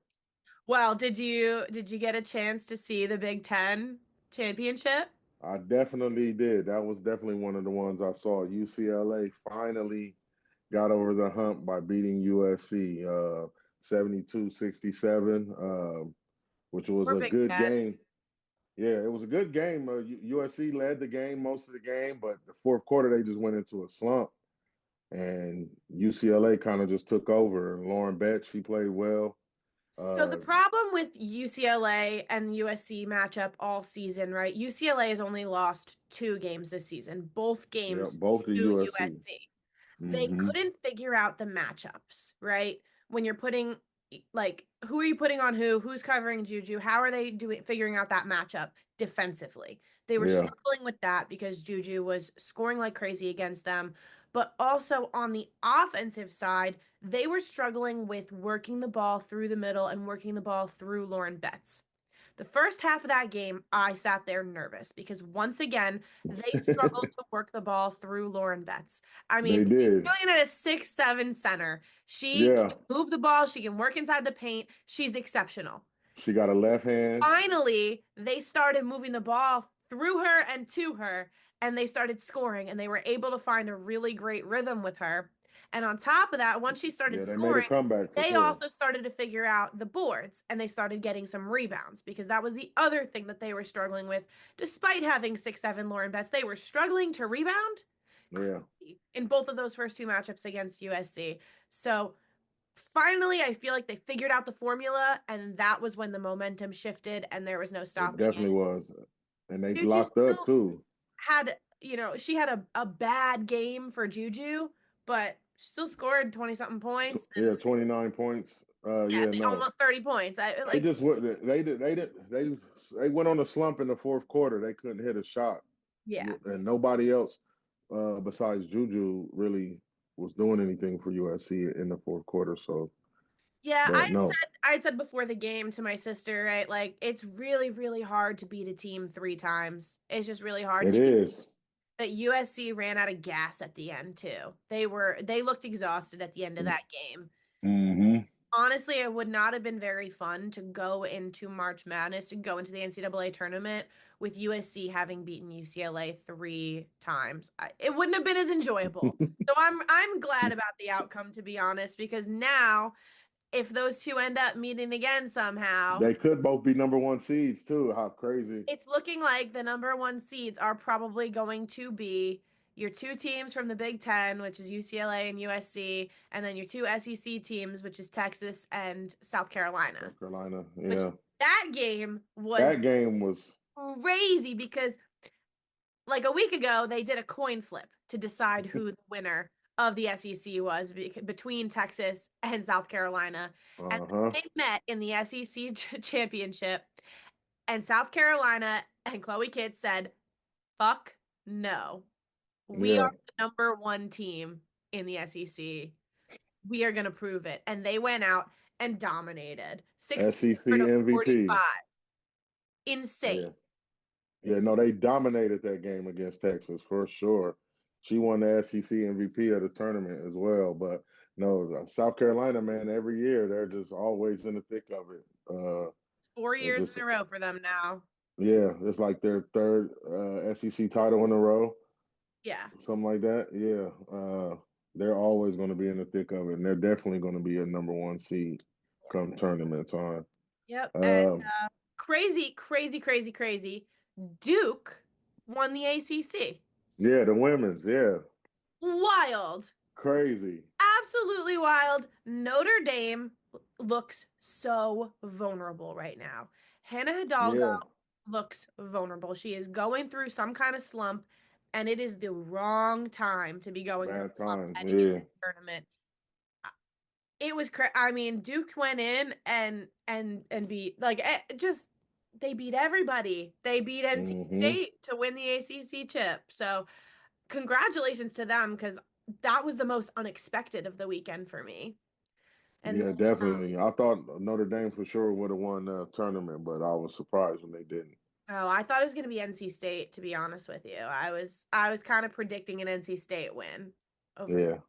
S2: well, did you get a chance to see the Big Ten championship?
S1: I definitely did. That was definitely one of the ones I saw. UCLA finally got over the hump by beating USC 72-67, which was
S2: We're
S1: a
S2: Big
S1: good
S2: Ten.
S1: game. Yeah, it was a good game. USC led the game most of the game, but the fourth quarter they just went into a slump, and UCLA kind of just took over. Lauren Betts, she played well.
S2: So the
S1: Uh,
S2: problem with UCLA and USC matchup all season, right? UCLA has only lost 2 games this season, both
S1: yeah,
S2: games
S1: both the
S2: to
S1: USC.
S2: USC. They
S1: Hmm.
S2: couldn't figure out the matchups, right? When you're putting like who are you putting on who? Who's covering Juju? How are they doing figuring out that matchup defensively? They were
S1: Yeah,
S2: struggling with that because Juju was scoring like crazy against them. But also on the offensive side, they were struggling with working the ball through the middle and working the ball through Lauren Betts. The first half of that game, I sat there nervous because once again, they struggled to work the ball through Lauren Betts. I
S1: they
S2: mean,
S1: did.
S2: you're looking at a 6'7" center. She
S1: Yeah,
S2: can move the ball, she can work inside the paint. She's exceptional.
S1: she got a left hand.
S2: Finally, they started moving the ball through her and to her, and they started scoring, and they were able to find a really great rhythm with her. And on top of that, once she started
S1: Yeah, they made a
S2: scoring,
S1: comeback for
S2: they
S1: sure.
S2: also started to figure out the boards and they started getting some rebounds because that was the other thing that they were struggling with. Despite having 6'7" Lauren Betts, they were struggling to rebound
S1: Yeah,
S2: in both of those first 2 matchups against USC. So finally, I feel like they figured out the formula, and that was when the momentum shifted and there was no
S1: it
S2: stopping
S1: definitely
S2: it.
S1: was. And they
S2: Juju
S1: locked up
S2: still
S1: too.
S2: had, she had a bad game for Juju, but she still scored 20 something points
S1: Yeah,
S2: and
S1: 29 points.
S2: yeah,
S1: Yeah, no.
S2: almost 30 points. I
S1: They
S2: like,
S1: just went they went on a slump in the fourth quarter. They couldn't hit a shot.
S2: yeah.
S1: And nobody else besides Juju really was doing anything for USC in the fourth quarter. So,
S2: Yeah,
S1: but no,
S2: I had said before the game to my sister, right? Like it's really, really hard to beat a team 3 times. It's just really hard. And
S1: it
S2: you can
S1: is.
S2: that USC ran out of gas at the end too. They looked exhausted at the end of that game.
S1: Mm-hmm.
S2: Honestly, it would not have been very fun to go into March Madness, to go into the NCAA tournament with USC having beaten UCLA 3 times. It wouldn't have been as enjoyable. So I'm glad about the outcome, to be honest, because now if those two end up meeting again somehow,
S1: They could both be number one seeds too. How crazy.
S2: it's looking like the number one seeds are probably going to be your 2 teams from the Big Ten, which is UCLA and USC, and then your 2 SEC teams, which is Texas and South Carolina.
S1: South Carolina.
S2: Which
S1: Yeah.
S2: that game was
S1: That game was
S2: crazy because like a week ago they did a coin flip to decide who the winner of the SEC was between Texas and South Carolina, and
S1: uh-huh.
S2: they met in the SEC championship, and South Carolina and Chloe Kidd said, "Fuck no, we
S1: Yeah.
S2: are the number one team in the SEC. We are gonna prove it," and they went out and dominated 64
S1: SEC
S2: to
S1: MVP.
S2: 45. Insane.
S1: Yeah. Yeah, no, they dominated that game against Texas for sure. She won the SEC MVP of the tournament as well. But no, South Carolina, man, every year they're just always in the thick of it.
S2: 4 years
S1: Just
S2: in a row for them now.
S1: yeah, it's like their third SEC title in a row,
S2: Yeah.
S1: something like that. Yeah, they're always going to be in the thick of it, and they're definitely going to be a number one seed come tournament time.
S2: Yep. And
S1: Um,
S2: crazy, crazy, crazy, crazy. Duke won the ACC.
S1: yeah, the women's, yeah,
S2: Wild.
S1: crazy.
S2: Absolutely wild. Notre Dame looks so vulnerable right now. Hannah Hidalgo
S1: Yeah,
S2: looks vulnerable. She is going through some kind of slump, and it is the wrong time to be going through
S1: bad
S2: a slump
S1: time.
S2: heading into
S1: Yeah.
S2: the tournament. It was I mean, Duke went in and beat just they beat everybody. They beat NC
S1: Mm-hmm.
S2: State to win the ACC chip. So congratulations to them because that was the most unexpected of the weekend for me. And
S1: Yeah, definitely. I thought Notre Dame for sure would have won the tournament, but I was surprised when they didn't.
S2: oh, I thought it was going to be NC State. To be honest with you, I was kind of predicting an NC State win over them.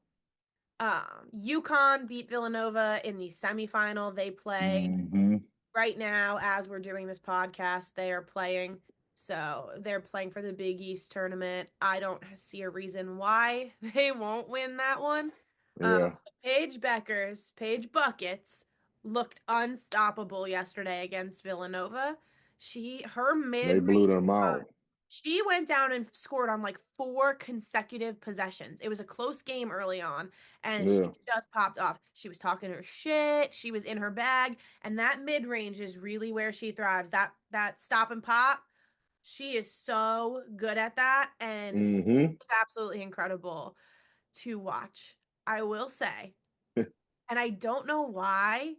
S1: Yeah.
S2: UConn beat Villanova in the semifinal. They play
S1: Mm-hmm.
S2: right now as we're doing this podcast. They are playing, so they're playing for the Big East tournament. I don't see a reason why they won't win that one.
S1: Yeah.
S2: Paige Buckets looked unstoppable yesterday against Villanova. Her
S1: They
S2: mid
S1: blew
S2: range
S1: them out.
S2: she went down and scored on like 4 consecutive possessions. It was a close game early on, and she
S1: Yeah.
S2: just popped off. She was talking her shit. She was in her bag, and that mid range is really where she thrives. That stop and pop, she is so good at that, and it
S1: Mm-hmm.
S2: was absolutely incredible to watch. I will say, and I don't know why,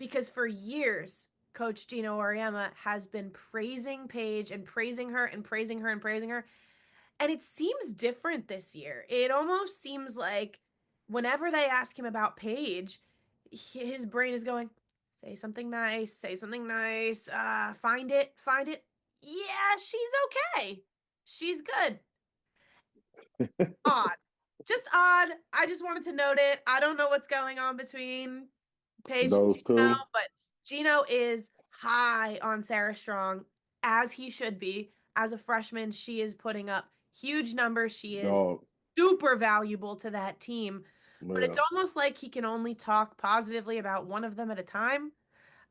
S2: because for years, Coach Gino Oriema has been praising Paige and praising her and praising her and praising her. And it seems different this year. It almost seems like whenever they ask him about Paige, his brain is going, say something nice, say something nice, find it, find it. Yeah, she's okay. She's good. Odd. Just odd. I just wanted to note it. I don't know what's going on between Paige and
S1: Those
S2: Gino,
S1: two.
S2: but Gino is high on Sarah Strong, as he should be. As a freshman, she is putting up huge numbers. She is
S1: Dog.
S2: super valuable to that team. But it's
S1: Yeah.
S2: almost like he can only talk positively about one of them at a time.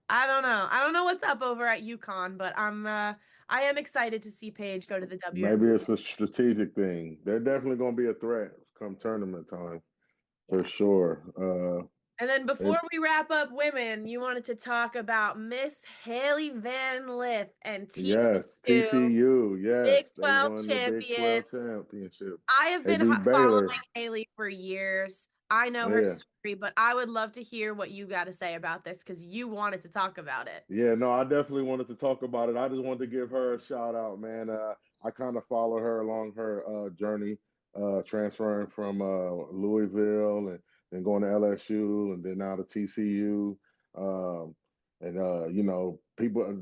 S2: I don't know. I don't know what's up over at UConn, but I am excited to see Paige go to the
S1: Maybe
S2: WNBA.
S1: it's a strategic thing. They're definitely going to be a threat come tournament time for
S2: Yeah.
S1: sure.
S2: And then
S1: It,
S2: before we wrap up women, you wanted to talk about Miss Haley Van Lith and
S1: yes,
S2: TCU,
S1: TCU.
S2: Big
S1: Yes, they
S2: 12
S1: won the Big
S2: champion.
S1: 12 championship.
S2: I have
S1: They
S2: been
S1: beat
S2: following
S1: Baylor.
S2: Haley for years. I know her
S1: Yeah.
S2: story, but I would love to hear what you got to say about this because you wanted to talk about it.
S1: Yeah, no, I definitely wanted to talk about it. I just wanted to give her a shout out, man. I kind of follow her along her journey, transferring from Louisville and going to LSU and then now to TCU. Um, and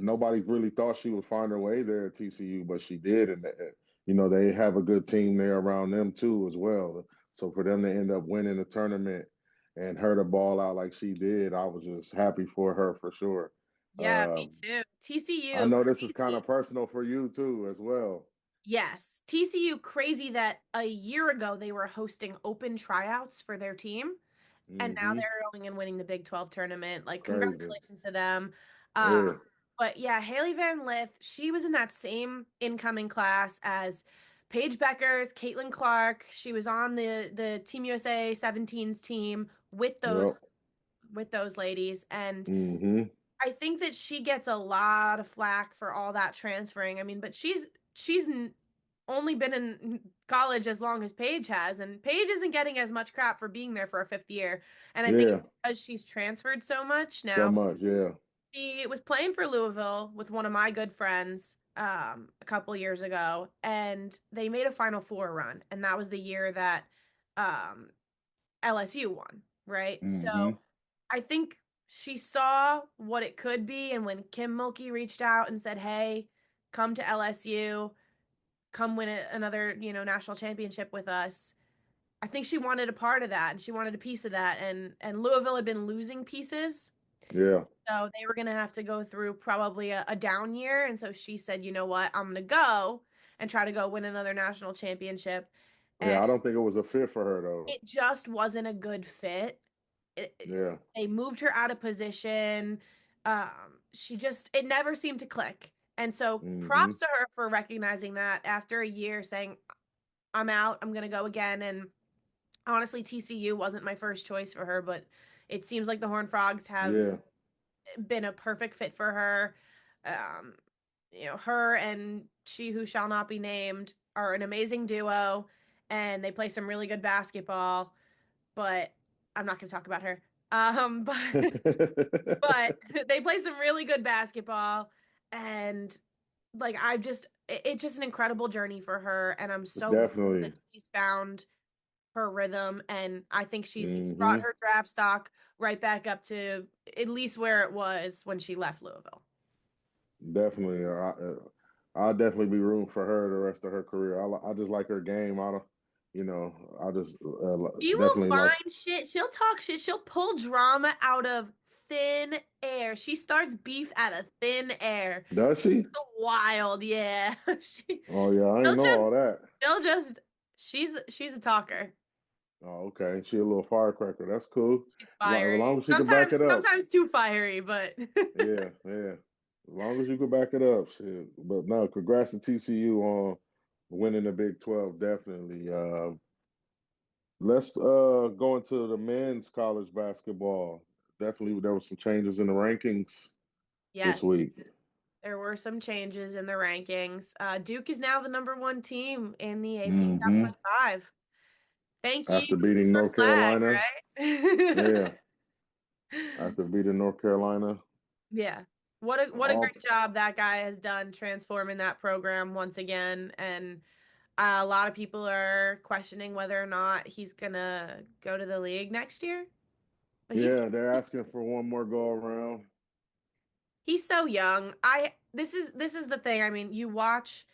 S1: nobody really thought she would find her way there at TCU, but she did. And they have a good team there around them too as well. So for them to end up winning the tournament and her to ball out like she did, I was just happy for her for sure.
S2: Yeah, me
S1: Um,
S2: too.
S1: I
S2: TCU,
S1: know this is kind
S2: crazy.
S1: of personal for you too, as well.
S2: Yes, TCU, crazy that a year ago they were hosting open tryouts for their team. And now
S1: Hmm.
S2: they're going and winning the Big 12 tournament. Like,
S1: Crazy.
S2: congratulations to them.
S1: Yeah.
S2: But yeah, Haley Van Lith, she was in that same incoming class as Paige Beckers, Caitlin Clark. She was on the Team USA 17s team with those
S1: Yep.
S2: ladies. And
S1: Hmm.
S2: I think that she gets a lot of flack for all that transferring. I mean, but she's only been in college as long as Paige has, and Paige isn't getting as much crap for being there for a fifth year. And I think it's
S1: Yeah.
S2: because she's transferred so much
S1: So
S2: now.
S1: much. Yeah.
S2: She was playing for Louisville with one of my good friends a couple years ago, and they made a Final Four run, and that was the year that um, LSU won, right? So
S1: Hmm.
S2: I think she saw what it could be, and when Kim Mulkey reached out and said, "Hey, come to LSU, come win another, national championship with us." I think she wanted a part of that, and she wanted a piece of that, and Louisville had been losing pieces,
S1: Yeah.
S2: so they were gonna have to go through probably a down year, and so she said, "You know what? I'm gonna go and try to go win another national championship." And
S1: Yeah. I don't think it was a fit for her though.
S2: it just wasn't a good fit.
S1: Yeah.
S2: They moved her out of position. It never seemed to click. And so
S1: Hmm.
S2: props to her for recognizing that after a year saying, I'm out, I'm going to go again. And honestly, TCU wasn't my first choice for her, but it seems like the Horned Frogs have
S1: Yeah.
S2: been a perfect fit for her. Um, her and She Who Shall Not Be Named are an amazing duo, and they play some really good basketball, but I'm not going to talk about her. But but they play some really good basketball, and like it's just an incredible journey for her, and I'm so glad that
S1: Definitely.
S2: she's found her rhythm, and I think she's brought
S1: Hmm.
S2: her draft stock right back up to at least where it was when she left Louisville.
S1: Definitely. I'll definitely be rooting for her the rest of her career. I just like her game. I don't, I just
S2: She will
S1: definitely like.
S2: find shit. She'll talk shit. She'll pull drama out of thin air. She starts beef out of thin air.
S1: Does she?
S2: Wild, yeah. She,
S1: Oh yeah, I
S2: she'll
S1: ain't know
S2: just,
S1: all that.
S2: she'll just, she's a talker.
S1: Oh, okay. She a little firecracker. That's cool.
S2: She's
S1: As
S2: fiery.
S1: long as she can back
S2: Sometimes,
S1: it up.
S2: sometimes too fiery, but
S1: Yeah, yeah. As long as you can back it up, shit. But no, congrats to TCU on winning the Big 12, definitely. Let's go into the men's college basketball. Definitely there were some changes in the rankings this
S2: yes,
S1: week.
S2: there were some changes in the rankings. Duke is now the number one team in the AP Top
S1: Hmm.
S2: 25. Thank you,
S1: After beating
S2: Cooper
S1: North
S2: Flagg,
S1: Carolina. Yeah,
S2: right?
S1: after beating North Carolina.
S2: Yeah. What a
S1: All
S2: great job that guy has done transforming that program once again. And a lot of people are questioning whether or not he's gonna go to the league next year. But
S1: yeah, they're asking for one more go around.
S2: he's so young. I this is the thing. I mean, you watch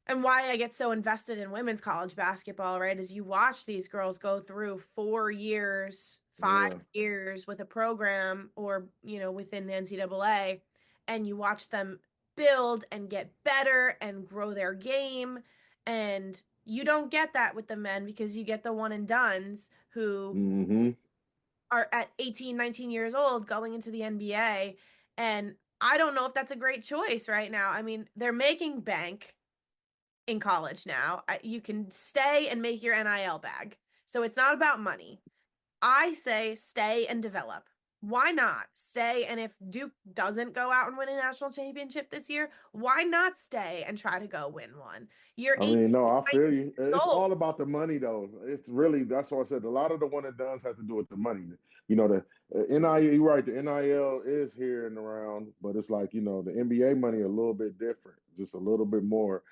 S2: and why I get so invested in women's college basketball, right? Is you watch these girls go through 4 years, five
S1: Yeah.
S2: years with a program or, within the NCAA, and you watch them build and get better and grow their game. And you don't get that with the men because you get the one and dones who
S1: Hmm.
S2: are at 18, 19 years old going into the NBA. And I don't know if that's a great choice right now. I mean, they're making bank in college now. You can stay and make your NIL bag. So it's not about money. I say stay and develop. Why not stay? And if Duke doesn't go out and win a national championship this year, why not stay and try to go win one? You're
S1: I
S2: 18,
S1: mean, no, I
S2: 19
S1: feel you.
S2: years
S1: It's
S2: old.
S1: all about the money, though. It's really that's why I said a lot of the one and dones have to do with the money. The NIL. You're right. The NIL is here and around, but it's like the NBA money a little bit different, just a little bit more.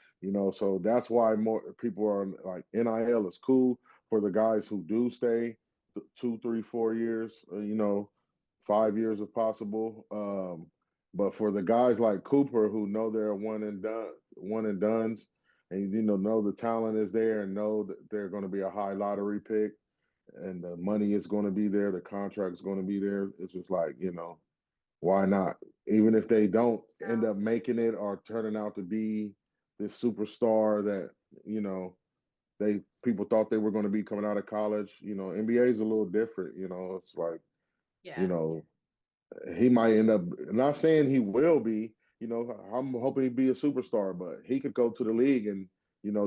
S1: So that's why more people are like NIL is cool for the guys who do stay 2, 3, 4 years. 5 years if possible. But for the guys like Cooper who know they're one and dones and know the talent is there and know that they're going to be a high lottery pick and the money is going to be there, the contract is going to be there. It's just like, why not? Even if they don't end up making it or turning out to be this superstar that, you know, they people thought they were going to be coming out of college. NBA is a little different, it's like, you
S2: Yeah.
S1: know, he might end up not saying he will be, I'm hoping he'd be a superstar, but he could go to the league and,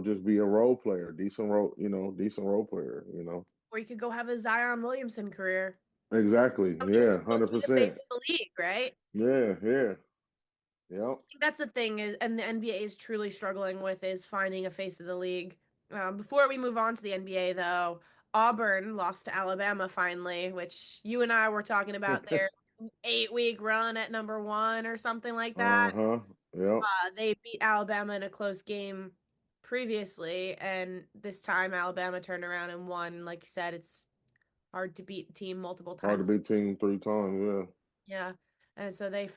S1: just be a role player, decent role player.
S2: Or you could go have a Zion Williamson career.
S1: Exactly.
S2: Somebody who's
S1: Yeah,
S2: supposed to be the face
S1: 100%.
S2: of the league, right?
S1: Yeah, yeah. Yep.
S2: Think that's the thing is, and the NBA is truly struggling with is finding a face of the league. Before we move on to the NBA, though, Auburn lost to Alabama finally, which you and I were talking about their 8-week run at number one or something like that.
S1: Uh-huh. Yep.
S2: They beat Alabama in a close game previously, and this time Alabama turned around and won. Like you said, it's hard to beat the team multiple
S1: Hard to
S2: times.
S1: beat team 3 times,
S2: Yeah. And so they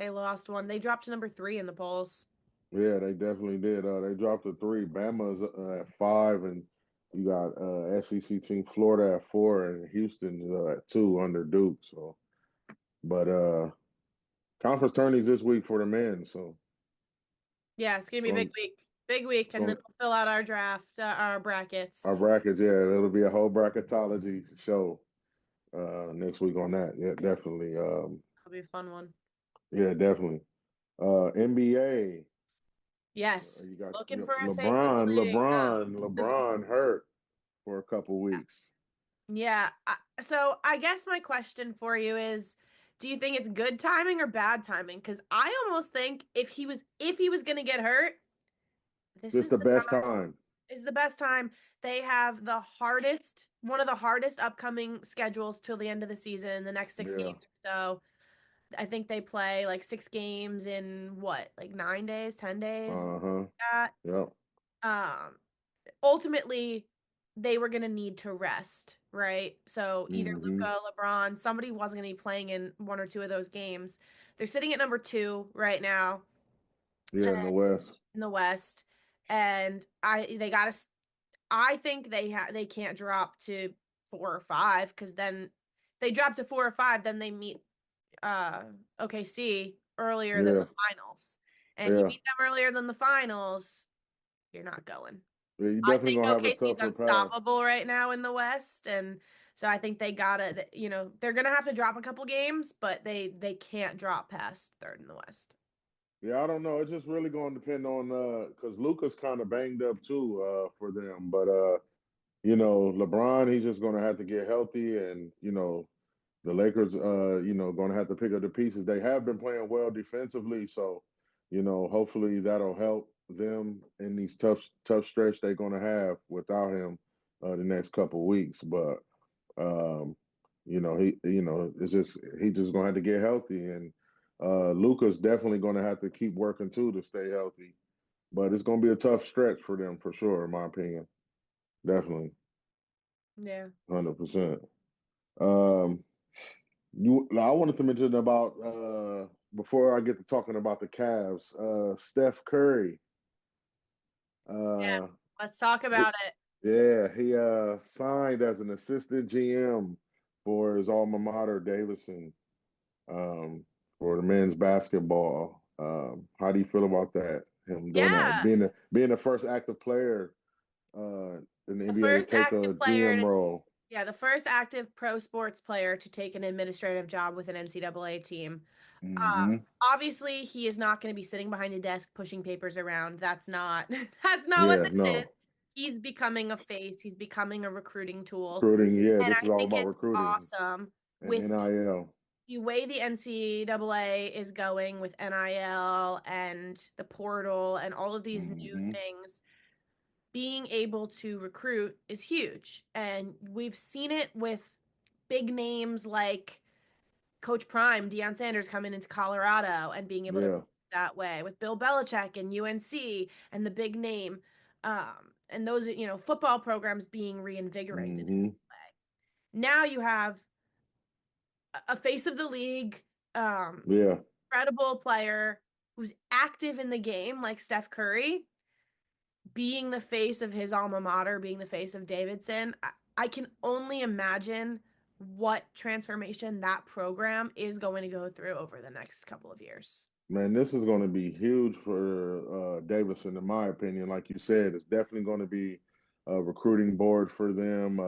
S2: lost one. They dropped to number three in the polls.
S1: yeah. Yeah, they definitely did. They dropped to 3. Bama's at 5 and you got SEC team Florida at 4 and Houston at 2 under Duke. So but conference tourneys this week for the men. So
S2: Yeah, it's gonna be a big
S1: going
S2: week. Big week, and then
S1: going
S2: we'll fill out our draft, our brackets.
S1: our brackets, yeah, it'll be a whole bracketology show next week on that. Yeah, definitely.
S2: It'll be a fun one.
S1: Yeah, definitely. NBA.
S2: Yes.
S1: You got
S2: Looking for a face of
S1: LeBron,
S2: the league, huh?
S1: LeBron hurt for a couple weeks.
S2: Yeah. So I guess my question for you is, do you think it's good timing or bad timing? Because I almost think if he was gonna get hurt, this
S1: Just
S2: is
S1: the
S2: the
S1: best
S2: time.
S1: time.
S2: is the best time. They have one of the hardest upcoming schedules till the end of the season, the next 6 games.
S1: Yeah.
S2: So I think they play like 6 games in what, like 9 days, 10 days.
S1: Uh-huh.
S2: That
S1: Yep.
S2: ultimately they were going to need to rest, right? So either
S1: Mm-hmm.
S2: Luka, LeBron, somebody wasn't going to be playing in one or two of those games. They're sitting at number 2 right now
S1: Yeah, in the West.
S2: in the West, and I think they can't drop to 4 or 5, because then if they drop to 4 or 5, then they meet uh OKC earlier than
S1: Yeah.
S2: the finals. And if you
S1: Yeah.
S2: meet them earlier than the finals, you're not going.
S1: Yeah, you
S2: I
S1: definitely
S2: think
S1: gonna have a
S2: OKC is
S1: tougher path.
S2: unstoppable right now in the West, and so I think they gotta, they're gonna have to drop a couple games, but they can't drop past third in the West.
S1: Yeah, I don't know. It's just really gonna depend on because Luca's kind of banged up too for them. But LeBron, he's just gonna have to get healthy, and the Lakers, going to have to pick up the pieces. They have been playing well defensively, so hopefully that'll help them in these tough stretch they're going to have without him the next couple weeks. But it's just he just going to have to get healthy, and Luca's definitely going to have to keep working too to stay healthy. But it's going to be a tough stretch for them for sure, in my opinion. Definitely,
S2: Yeah.
S1: 100%. Um, I wanted to mention about before I get to talking about the Cavs, Steph Curry.
S2: Yeah.
S1: Uh,
S2: Let's talk
S1: he,
S2: about it.
S1: yeah, he signed as an assistant GM for his alma mater, Davidson, um, for the men's basketball. How do you feel about that? Him doing that,
S2: Yeah.
S1: being the first active player in the
S2: The
S1: NBA to
S2: first
S1: take
S2: active
S1: a
S2: player
S1: GM role.
S2: Yeah, the first active pro sports player to take an administrative job with an NCAA team.
S1: Hmm.
S2: Obviously, he is not going to be sitting behind a desk pushing papers around. That's not that's not what
S1: Yeah,
S2: this is.
S1: no,
S2: He's becoming a face. He's becoming a recruiting tool,
S1: recruiting. Yeah,
S2: and
S1: this is
S2: I
S1: all
S2: think
S1: about
S2: it's
S1: recruiting
S2: awesome
S1: and
S2: with
S1: NIL.
S2: the way the NCAA is going with NIL and the portal and all of these new
S1: Hmm.
S2: things. Being able to recruit is huge, and we've seen it with big names like Coach Prime, Deion Sanders coming into Colorado and being able to
S1: Yeah.
S2: that way with Bill Belichick and UNC and the big name, and those football programs being reinvigorated.
S1: Hmm.
S2: Now you have a face of the league,
S1: Yeah.
S2: incredible player who's active in the game like Steph Curry, being the face of his alma mater, being the face of Davidson. I can only imagine what transformation that program is going to go through over the next couple of years.
S1: Man, this is going to be huge for Davidson, in my opinion. Like you said, it's definitely going to be a recruiting board for them.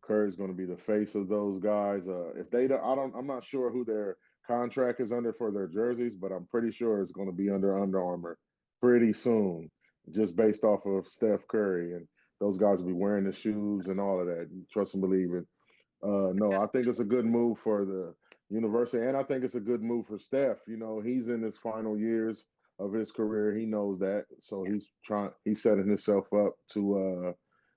S1: Curry's going to be the face of those guys. If they don't, I'm not sure who their contract is under for their jerseys, but I'm pretty sure it's going to be Under Armour pretty soon, just based off of Steph Curry. And those guys will be wearing the shoes and all of that. Trust and believe it. No, I think it's a good move for the university, and I think it's a good move for Steph. He's in his final years of his career. He knows that, so he's setting himself up to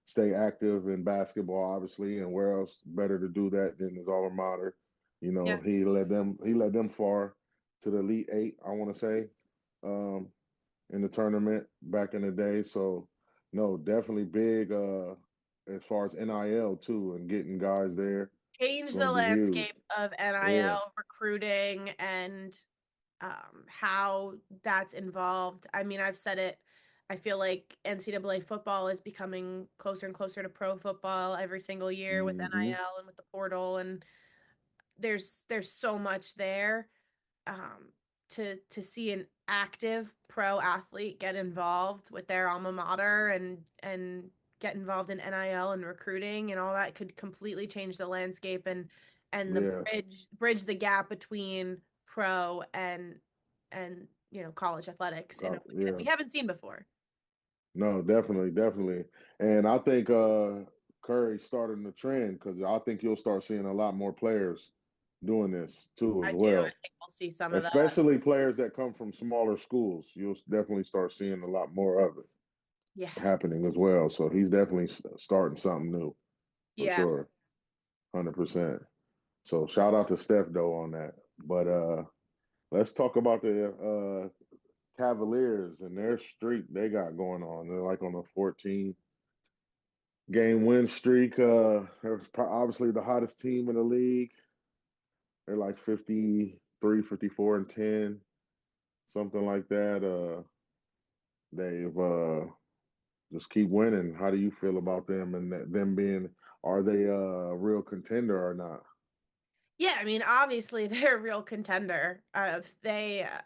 S1: stay active in basketball, obviously. And where else better to do that than his alma mater?
S2: Yeah.
S1: He led them far to the Elite Eight, I want to say, um, in the tournament back in the day. So, no, definitely big as far as NIL too, and getting guys there. It's
S2: Change
S1: going
S2: the
S1: to be huge.
S2: landscape of
S1: Yeah.
S2: NIL recruiting and how that's involved. I mean, I've said it. I feel like NCAA football is becoming closer and closer to pro football every single year with
S1: Hmm.
S2: NIL and with the portal, and there's so much there. um, to see an active pro athlete get involved with their alma mater and get involved in NIL and recruiting and all that could completely change the landscape and the
S1: Yeah.
S2: bridge the gap between pro and college athletics in a way that
S1: Yeah.
S2: we haven't seen before.
S1: No, definitely, definitely. And I think Curry starting the trend because I think you'll start seeing a lot more players doing this too as
S2: I do. I
S1: well.
S2: think we'll see some of that.
S1: Especially players that come from smaller schools. You'll definitely start seeing a lot more of it.
S2: Yeah.
S1: happening as well. So he's definitely starting something new for
S2: Yeah.
S1: sure, 100%. So shout out to Steph though on that. But let's talk about the Cavaliers and their streak they got going on. They're like on a 14-game win streak. They're obviously the hottest team in the league. They're like 53, 54 and 10, something like that. They've just keep winning. How do you feel about them and them being, are they a real contender or not?
S2: Yeah, I mean, obviously they're a real contender. They
S1: I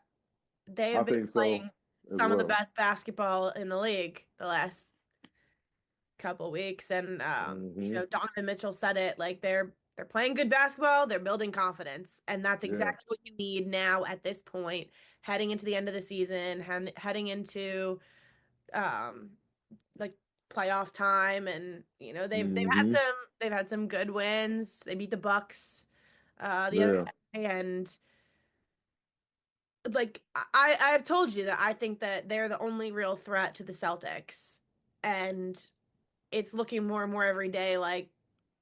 S2: have been
S1: think so
S2: playing
S1: as
S2: some of the
S1: well.
S2: best basketball in the league the last couple weeks, and
S1: Hmm.
S2: Donovan Mitchell said it, like they're playing good basketball, they're building confidence, and that's
S1: Yeah.
S2: exactly what you need now at this point, heading into the end of the season, heading into um like playoff time, and
S1: Hmm.
S2: they've had some good wins. They beat the Bucks the other
S1: Yeah.
S2: day, and like I've told you that I think that they're the only real threat to the Celtics, and it's looking more and more every day like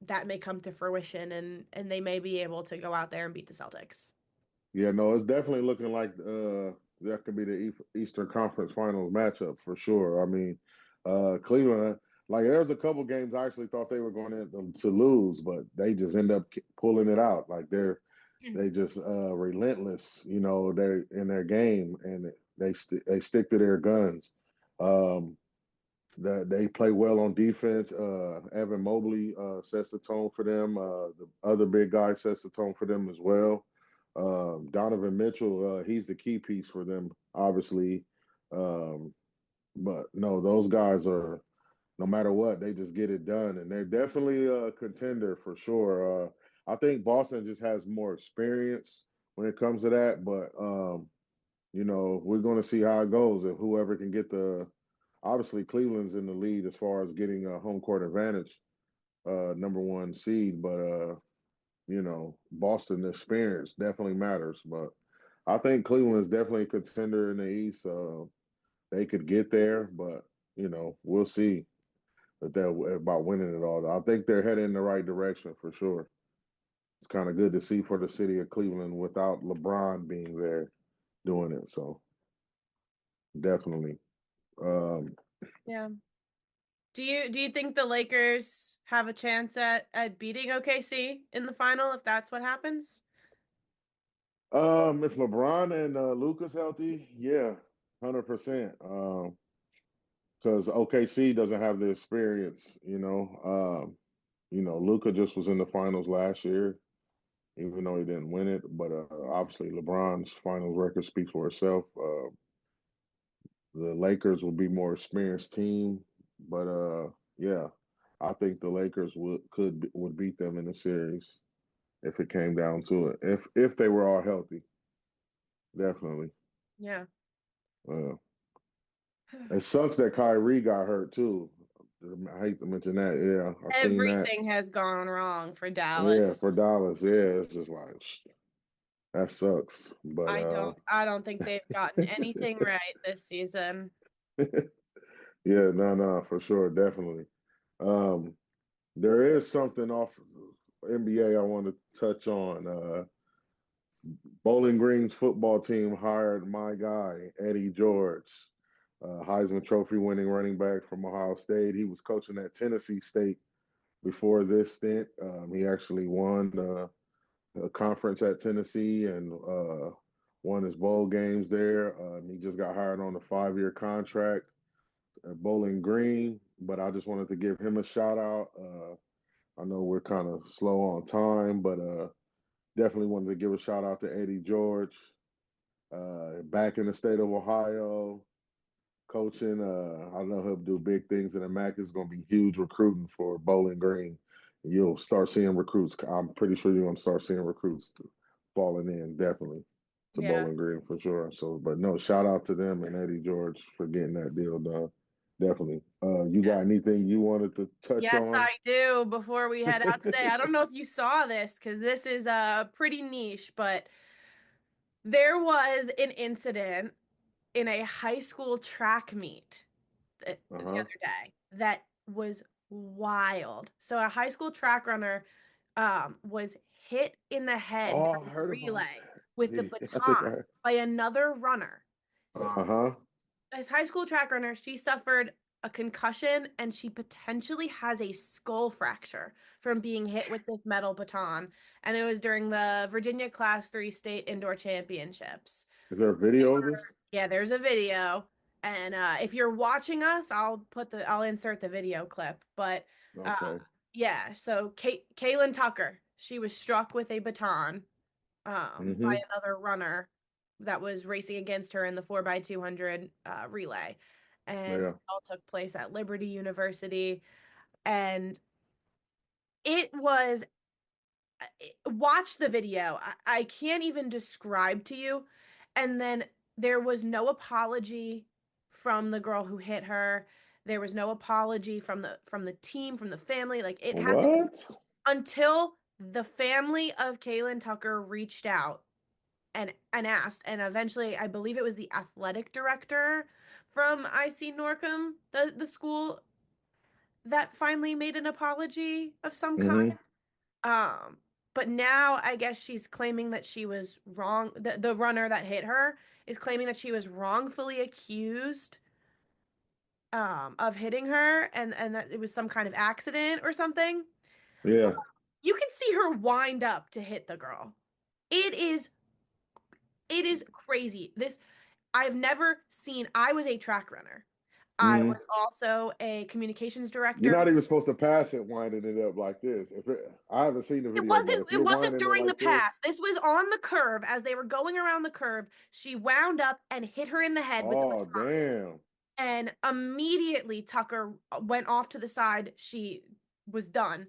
S2: that may come to fruition, and they may be able to go out there and beat the Celtics.
S1: Yeah, no, it's definitely looking like that could be the Eastern Conference Finals matchup for sure. I mean, Cleveland, like there's a couple games I actually thought they were going to lose, but they just end up pulling it out. Like they just relentless, they're in their game and they stick to their guns. Um, that they play well on defense. Evan Mobley sets the tone for them. The other big guy sets the tone for them as well. Donovan Mitchell, he's the key piece for them, obviously. Um, but no, those guys are no matter what, they just get it done, and they're definitely a contender for sure. I think Boston just has more experience when it comes to that, but we're going to see how it goes if whoever can get the. Obviously, Cleveland's in the lead as far as getting a home court advantage, number one seed, but Boston experience definitely matters. But I think Cleveland is definitely a contender in the East. They could get there, but we'll see that they're about winning it all. I think they're heading in the right direction for sure. It's kind of good to see for the city of Cleveland without LeBron being there doing it. So definitely. Um,
S2: Yeah. Do you think the Lakers have a chance at beating OKC in the final if that's what happens?
S1: if LeBron and Luca's healthy, yeah, 100%. Because OKC doesn't have the experience, Luca just was in the finals last year, even though he didn't win it. But obviously, LeBron's finals record speaks for itself. The Lakers will be more experienced team, but yeah, I think the Lakers would beat them in the series if it came down to it. If they were all healthy, definitely.
S2: Yeah.
S1: Uh, it sucks that Kyrie got hurt too. I hate to mention that. Yeah, I seen that.
S2: Everything has gone wrong for
S1: Yeah,
S2: Dallas.
S1: for Dallas. Yeah, it's just like that sucks. But
S2: I don't think they've gotten anything right this season.
S1: yeah, no, for sure, definitely. Um, there is something off NBA I want to touch on. Bowling Green's football team hired my guy, Eddie George, Heisman Trophy winning running back from Ohio State. He was coaching at Tennessee State before this stint. He actually won a conference at Tennessee and won his bowl games there. He just got hired on a 5-year contract at Bowling Green, but I just wanted to give him a shout out. I know we're kind of slow on time, but definitely wanted to give a shout out to Eddie George, back in the state of Ohio, coaching. I know he'll do big things in the MAC. It's going to be huge recruiting for Bowling Green. You'll start seeing recruits. I'm pretty sure you're going to start seeing recruits falling in definitely to
S2: Yeah.
S1: Bowling Green for sure. So, but no, shout out to them and Eddie George for getting that deal done. Definitely. You got anything you wanted to touch
S2: Yes,
S1: on?
S2: I do. Before we head out today, I don't know if you saw this because this is pretty niche, but there was an incident in a high school track meet. the
S1: Uh-huh.
S2: other day that was wild. So a high school track runner was hit in the head
S1: Oh, I
S2: during a
S1: heard about
S2: relay
S1: that.
S2: with the
S1: Yeah, I think
S2: baton by another runner.
S1: Uh-huh.
S2: As high school track runner, she suffered a concussion and she potentially has a skull fracture from being hit with this metal baton. And it was during the Virginia Class 3 State Indoor Championships.
S1: Is there a video of this?
S2: Yeah, there's a video. And if you're watching us, I'll insert the video clip. But uh,
S1: Okay.
S2: yeah, so Kaylin Tucker, she was struck with a baton by
S1: Mm-hmm.
S2: another runner that was racing against her in the 4x200 relay. And
S1: Yeah.
S2: it all took place at Liberty University. And it was, watch the video. I can't even describe to you. And then there was no apology from the girl who hit her. There was no apology from the team, from the family. Like it had to
S1: What?
S2: until the family of Kaylin Tucker reached out and asked, and eventually I believe it was the athletic director from IC Norcom, the school, that finally made an apology of some kind.
S1: Mm-hmm.
S2: um but now I guess she's claiming that she was wrong. The runner that hit her is claiming that she was wrongfully accused of hitting her, and that it was some kind of accident or something.
S1: Yeah.
S2: You can see her wind up to hit the girl. It is crazy. This I've never seen. I was a track runner. I
S1: Mm-hmm.
S2: was also a communications
S1: You're
S2: director.
S1: not even supposed to pass it winding it up like this. I haven't seen the
S2: It
S1: video, but
S2: wasn't
S1: if
S2: it
S1: you're
S2: wasn't
S1: winding it
S2: during the
S1: like this,
S2: pass. This was on the curve as they were going around the curve. She wound up and hit her in the head with the
S1: oh
S2: baton.
S1: damn.
S2: And immediately Tucker went off to the side. She was done.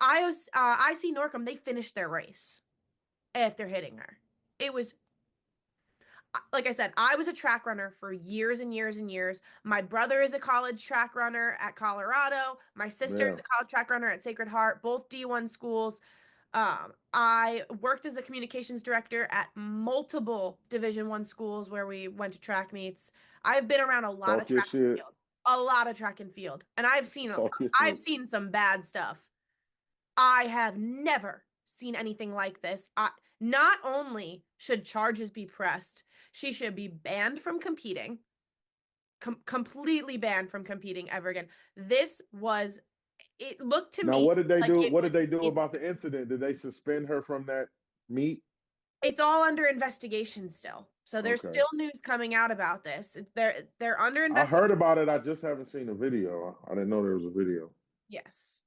S2: IC Norcom, they finished their race after hitting her. It was, like I said, I was a track runner for years and years and years. My brother is a college track runner at Colorado. My sister is
S1: Yeah.
S2: a college track runner at Sacred Heart, both D1 schools. I worked as a communications director at multiple Division 1 schools where we went to track meets. I've been around a lot of
S1: Talk your
S2: track and
S1: shit.
S2: field, a lot of track and field, and
S1: Talk your
S2: I've
S1: shit.
S2: seen some bad stuff. I have never seen anything like this. Not only should charges be pressed, she should be banned from competing, completely banned from competing ever again. This was, it looked to
S1: Now,
S2: me
S1: what did they
S2: like
S1: do?
S2: it
S1: What did
S2: was,
S1: they do about the incident? Did they suspend her from that meet?
S2: it's all under investigation still. So there's
S1: Okay.
S2: still news coming out about this. They're under
S1: I heard
S2: investigation.
S1: about it. I just haven't seen a video. I didn't know there was a video.
S2: Yes.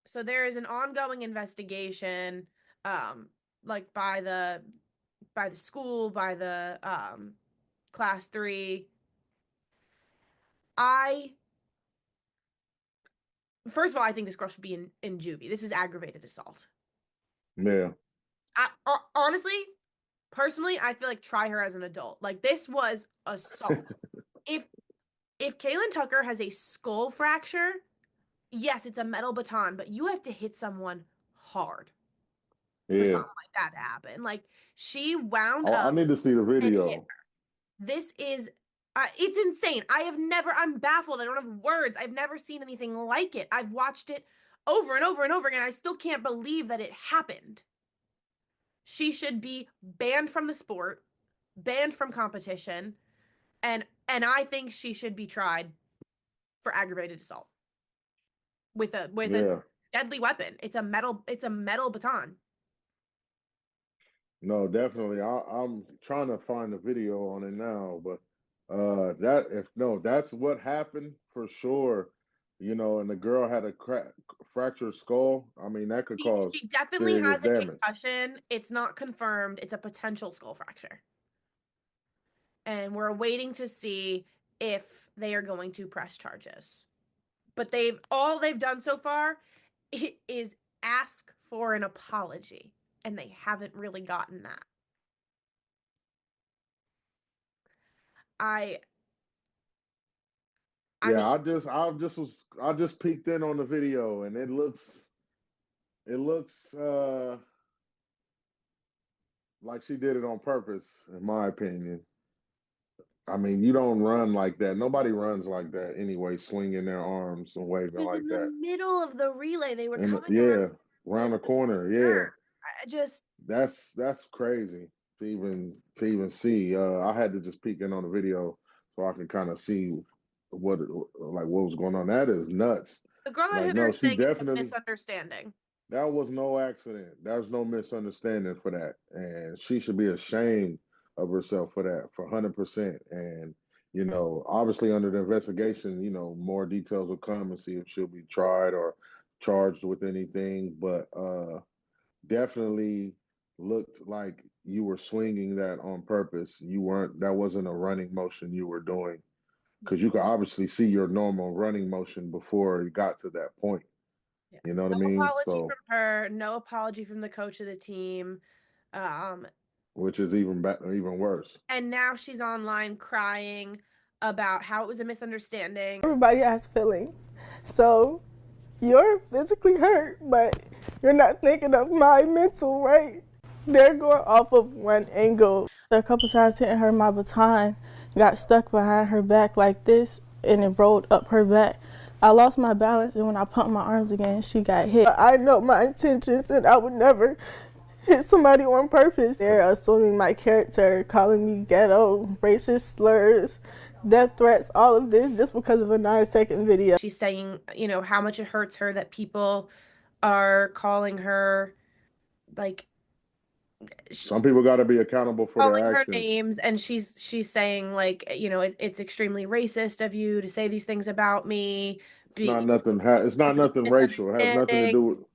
S2: So there is an ongoing investigation, um, like by the school, by the class 3. I First of all, I think this girl should be in juvie. This is aggravated assault.
S1: Yeah.
S2: Honestly, personally, I feel like try her as an adult. Like this was assault. if if Kaylin Tucker has a skull fracture, yes, it's a metal baton, but you have to hit someone hard for
S1: Yeah.
S2: something like that to happen. Like she wound
S1: I
S2: up
S1: need to see the
S2: and hit
S1: video.
S2: her. This is it's insane. I'm baffled. I don't have words. I've never seen anything like it. I've watched it over and over and over again. I still can't believe that it happened. She should be banned from the sport, banned from competition, and I think she should be tried for aggravated assault with a
S1: Yeah.
S2: deadly weapon. It's a metal baton.
S1: No, definitely. I'm trying to find the video on it now, but that if no, that's what happened for sure. You know, and the girl had a fractured skull. I mean, that could
S2: She,
S1: cause
S2: she definitely
S1: serious
S2: has a
S1: damage.
S2: concussion. It's not confirmed. It's a potential skull fracture. And we're waiting to see if they are going to press charges. But they've done so far is ask for an apology, and they haven't really gotten that. I I
S1: Yeah,
S2: mean,
S1: I just peeked in on the video and it looks like she did it on purpose, in my opinion. I mean, you don't run like that. Nobody runs like that anyway, swinging their arms and
S2: It
S1: waving
S2: was
S1: like
S2: in the
S1: that.
S2: middle of the relay. They were
S1: And
S2: coming around
S1: yeah,
S2: the,
S1: around the
S2: the
S1: corner.
S2: corner.
S1: Yeah,
S2: I just
S1: that's crazy to even see. I had to just peek in on the video so I can kind of see what was going on. That is nuts.
S2: the girl that
S1: Like,
S2: hit her
S1: no,
S2: is
S1: she
S2: saying it's a
S1: definitely
S2: misunderstanding.
S1: that was no accident. That was no misunderstanding for that. And she should be ashamed of herself for that, for 100%. And, obviously under the investigation, more details will come and see if she'll be tried or charged with anything. But definitely looked like you were swinging that on purpose. That wasn't a running motion you were doing because you could obviously see your normal running motion before it got to that point.
S2: Yeah.
S1: You know what I
S2: No
S1: mean?
S2: apology
S1: So,
S2: from her. No apology from the coach of the team. Um,
S1: which is even worse.
S2: and now she's online crying about how it was a misunderstanding.
S3: Everybody has feelings. So you're physically hurt, but you're not thinking of my mental, right? They're going off of one angle. A couple times hitting her, my baton got stuck behind her back like this and it rolled up her back. I lost my balance, and when I pumped my arms again, she got hit. I know my intentions and I would never hit somebody on purpose. They're assuming my character, calling me ghetto, racist slurs, death threats, all of this just because of a 9-second video.
S2: She's saying, how much it hurts her that people are calling her like
S1: Some people got to be accountable for
S2: calling
S1: their
S2: her
S1: actions.
S2: names, and she's saying like, it's extremely racist of you to say these things about me.
S1: It's
S2: Be
S1: not nothing. It's not nothing racial. It has nothing to
S2: misunderstanding.
S1: do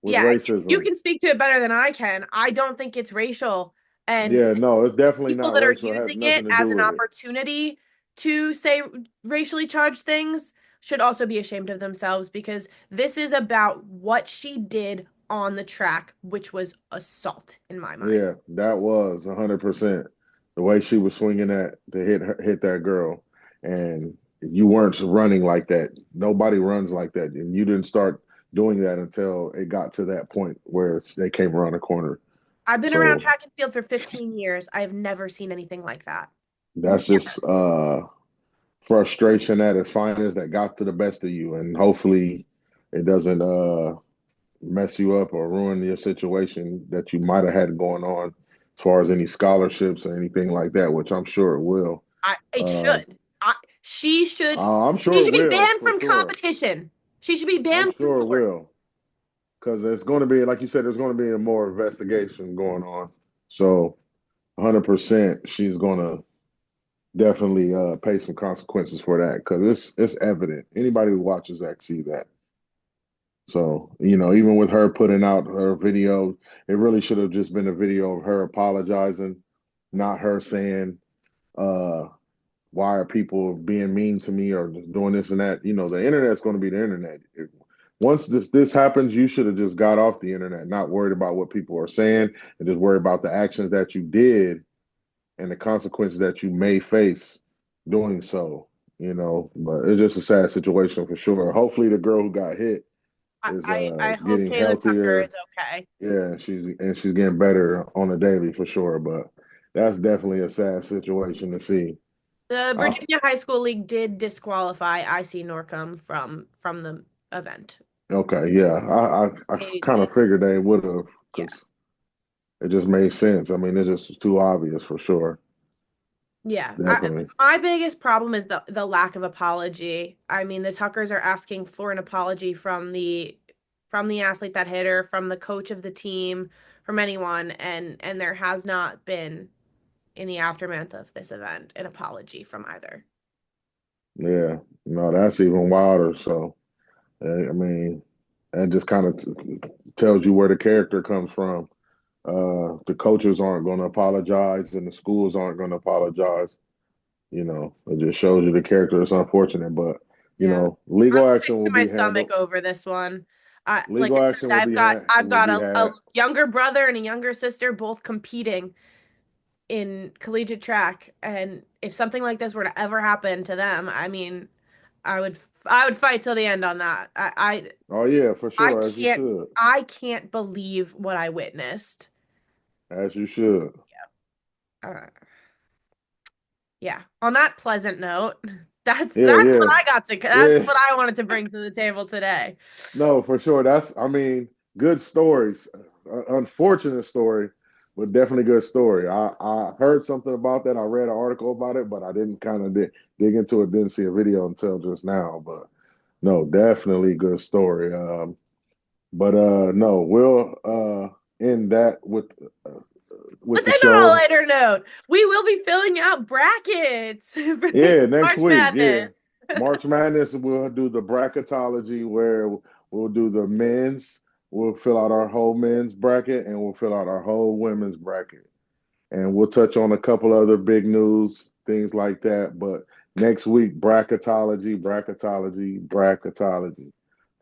S1: with
S2: Yeah, you
S1: racism.
S2: can speak to it better than I can. I don't think it's racial. And
S1: Yeah, no, it's definitely
S2: people
S1: not
S2: that are
S1: racial. It has
S2: using it
S1: nothing to
S2: as
S1: do
S2: an
S1: with it.
S2: opportunity to say racially charged things should also be ashamed of themselves, because this is about what she did on the track, which was assault in my mind.
S1: Yeah, that was 100% the way she was swinging that to hit that girl, and you weren't running like that. Nobody runs like that, and you didn't start doing that until it got to that point where they came around the corner.
S2: I've been around
S1: So
S2: track and field for 15 years. I have never seen anything like that.
S1: that's just frustration at its finest that got to the best of you, and hopefully it doesn't mess you up or ruin your situation that you might have had going on as far as any scholarships or anything like that, which I'm sure it will.
S2: It
S1: uh,
S2: should. She should.
S1: I'm
S2: She
S1: sure it
S2: should be
S1: will
S2: banned
S1: for
S2: from
S1: sure.
S2: competition. She should be
S1: I'm
S2: banned from
S1: sure it
S2: sports.
S1: will because it's going to be, like you said, there's going to be a more investigation going on. So 100% she's going to definitely pay some consequences for that because it's evident. Anybody who watches that see that. So, even with her putting out her video, it really should have just been a video of her apologizing, not her saying, uh, why are people being mean to me or doing this and that? The internet's going to be the internet. Once this happens, you should have just got off the internet, not worried about what people are saying, and just worry about the actions that you did and the consequences that you may face doing so. But it's just a sad situation for sure. Hopefully, the girl who got hit is
S2: I hope
S1: getting
S2: Kayla Tucker is
S1: healthier.
S2: okay.
S1: Yeah, she's getting better on a daily for sure. But that's definitely a sad situation to see.
S2: The
S1: I,
S2: Virginia High School League did disqualify IC Norcom from the event.
S1: okay, yeah, I kind
S2: They
S1: of figured they would have
S2: yeah.
S1: because it just made sense. I mean, it's just too obvious for sure.
S2: Yeah.
S1: Definitely.
S2: My biggest problem is the lack of apology. I mean, the Tuckers are asking for an apology from the athlete that hit her, from the coach of the team, from anyone, and there has not been, in the aftermath of this event, an apology from either.
S1: Yeah, no, that's even wilder. So, I mean, that just kind of tells you where the character comes from. The coaches aren't going to apologize, and the schools aren't going to apologize. It just shows you the character. It's unfortunate, but
S2: Yeah. I'm
S1: legal
S2: sick
S1: action
S2: to
S1: will
S2: my
S1: be
S2: stomach
S1: handled.
S2: over this one. Like
S1: Legal
S2: I
S1: action
S2: said, I've
S1: will
S2: got
S1: be
S2: a
S1: had.
S2: younger brother and a younger sister, both competing in collegiate track, and if something like this were to ever happen to them, I mean, I would fight till the end on that.
S1: Oh yeah, for
S2: I
S1: sure, as you
S2: can't
S1: should,
S2: I can't believe what I witnessed.
S1: as you should.
S2: Uh, Yeah. On that pleasant note, that's
S1: Yeah,
S2: what
S1: yeah,
S2: I got to. That's
S1: yeah.
S2: what I wanted to bring to the table today.
S1: No, for sure. I mean, good stories. Unfortunate story, but definitely good story. I heard something about that. I read an article about it, but I didn't kind of dig into it. Didn't see a video until just now. But no, definitely good story. But no, we'll end that uh, with
S2: Let's
S1: the
S2: end on a
S1: show.
S2: lighter note. We will be filling out brackets for
S1: Yeah, next
S2: March
S1: week. Yeah,
S2: Madness.
S1: March Madness. We'll do the bracketology where we'll do the men's. We'll fill out our whole men's bracket and we'll fill out our whole women's bracket. And we'll touch on a couple other big news, things like that. But next week, bracketology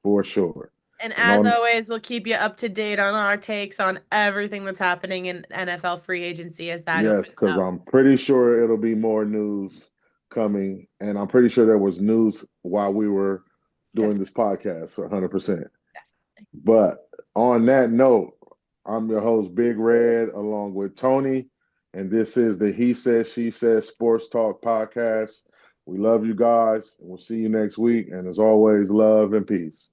S1: for sure.
S2: And
S1: And
S2: as
S1: on
S2: always, we'll keep you up to date on our takes on everything that's happening in NFL free agency as that
S1: yes,
S2: opens
S1: because
S2: up.
S1: I'm pretty sure it'll be more news coming, and I'm pretty sure there was news while we were doing
S2: Definitely.
S1: this podcast, 100%. But on that note, I'm your host, Big Red, along with Tony, and this is the He Says, She Says Sports Talk podcast. We love you guys, and we'll see you next week. And as always, love and peace.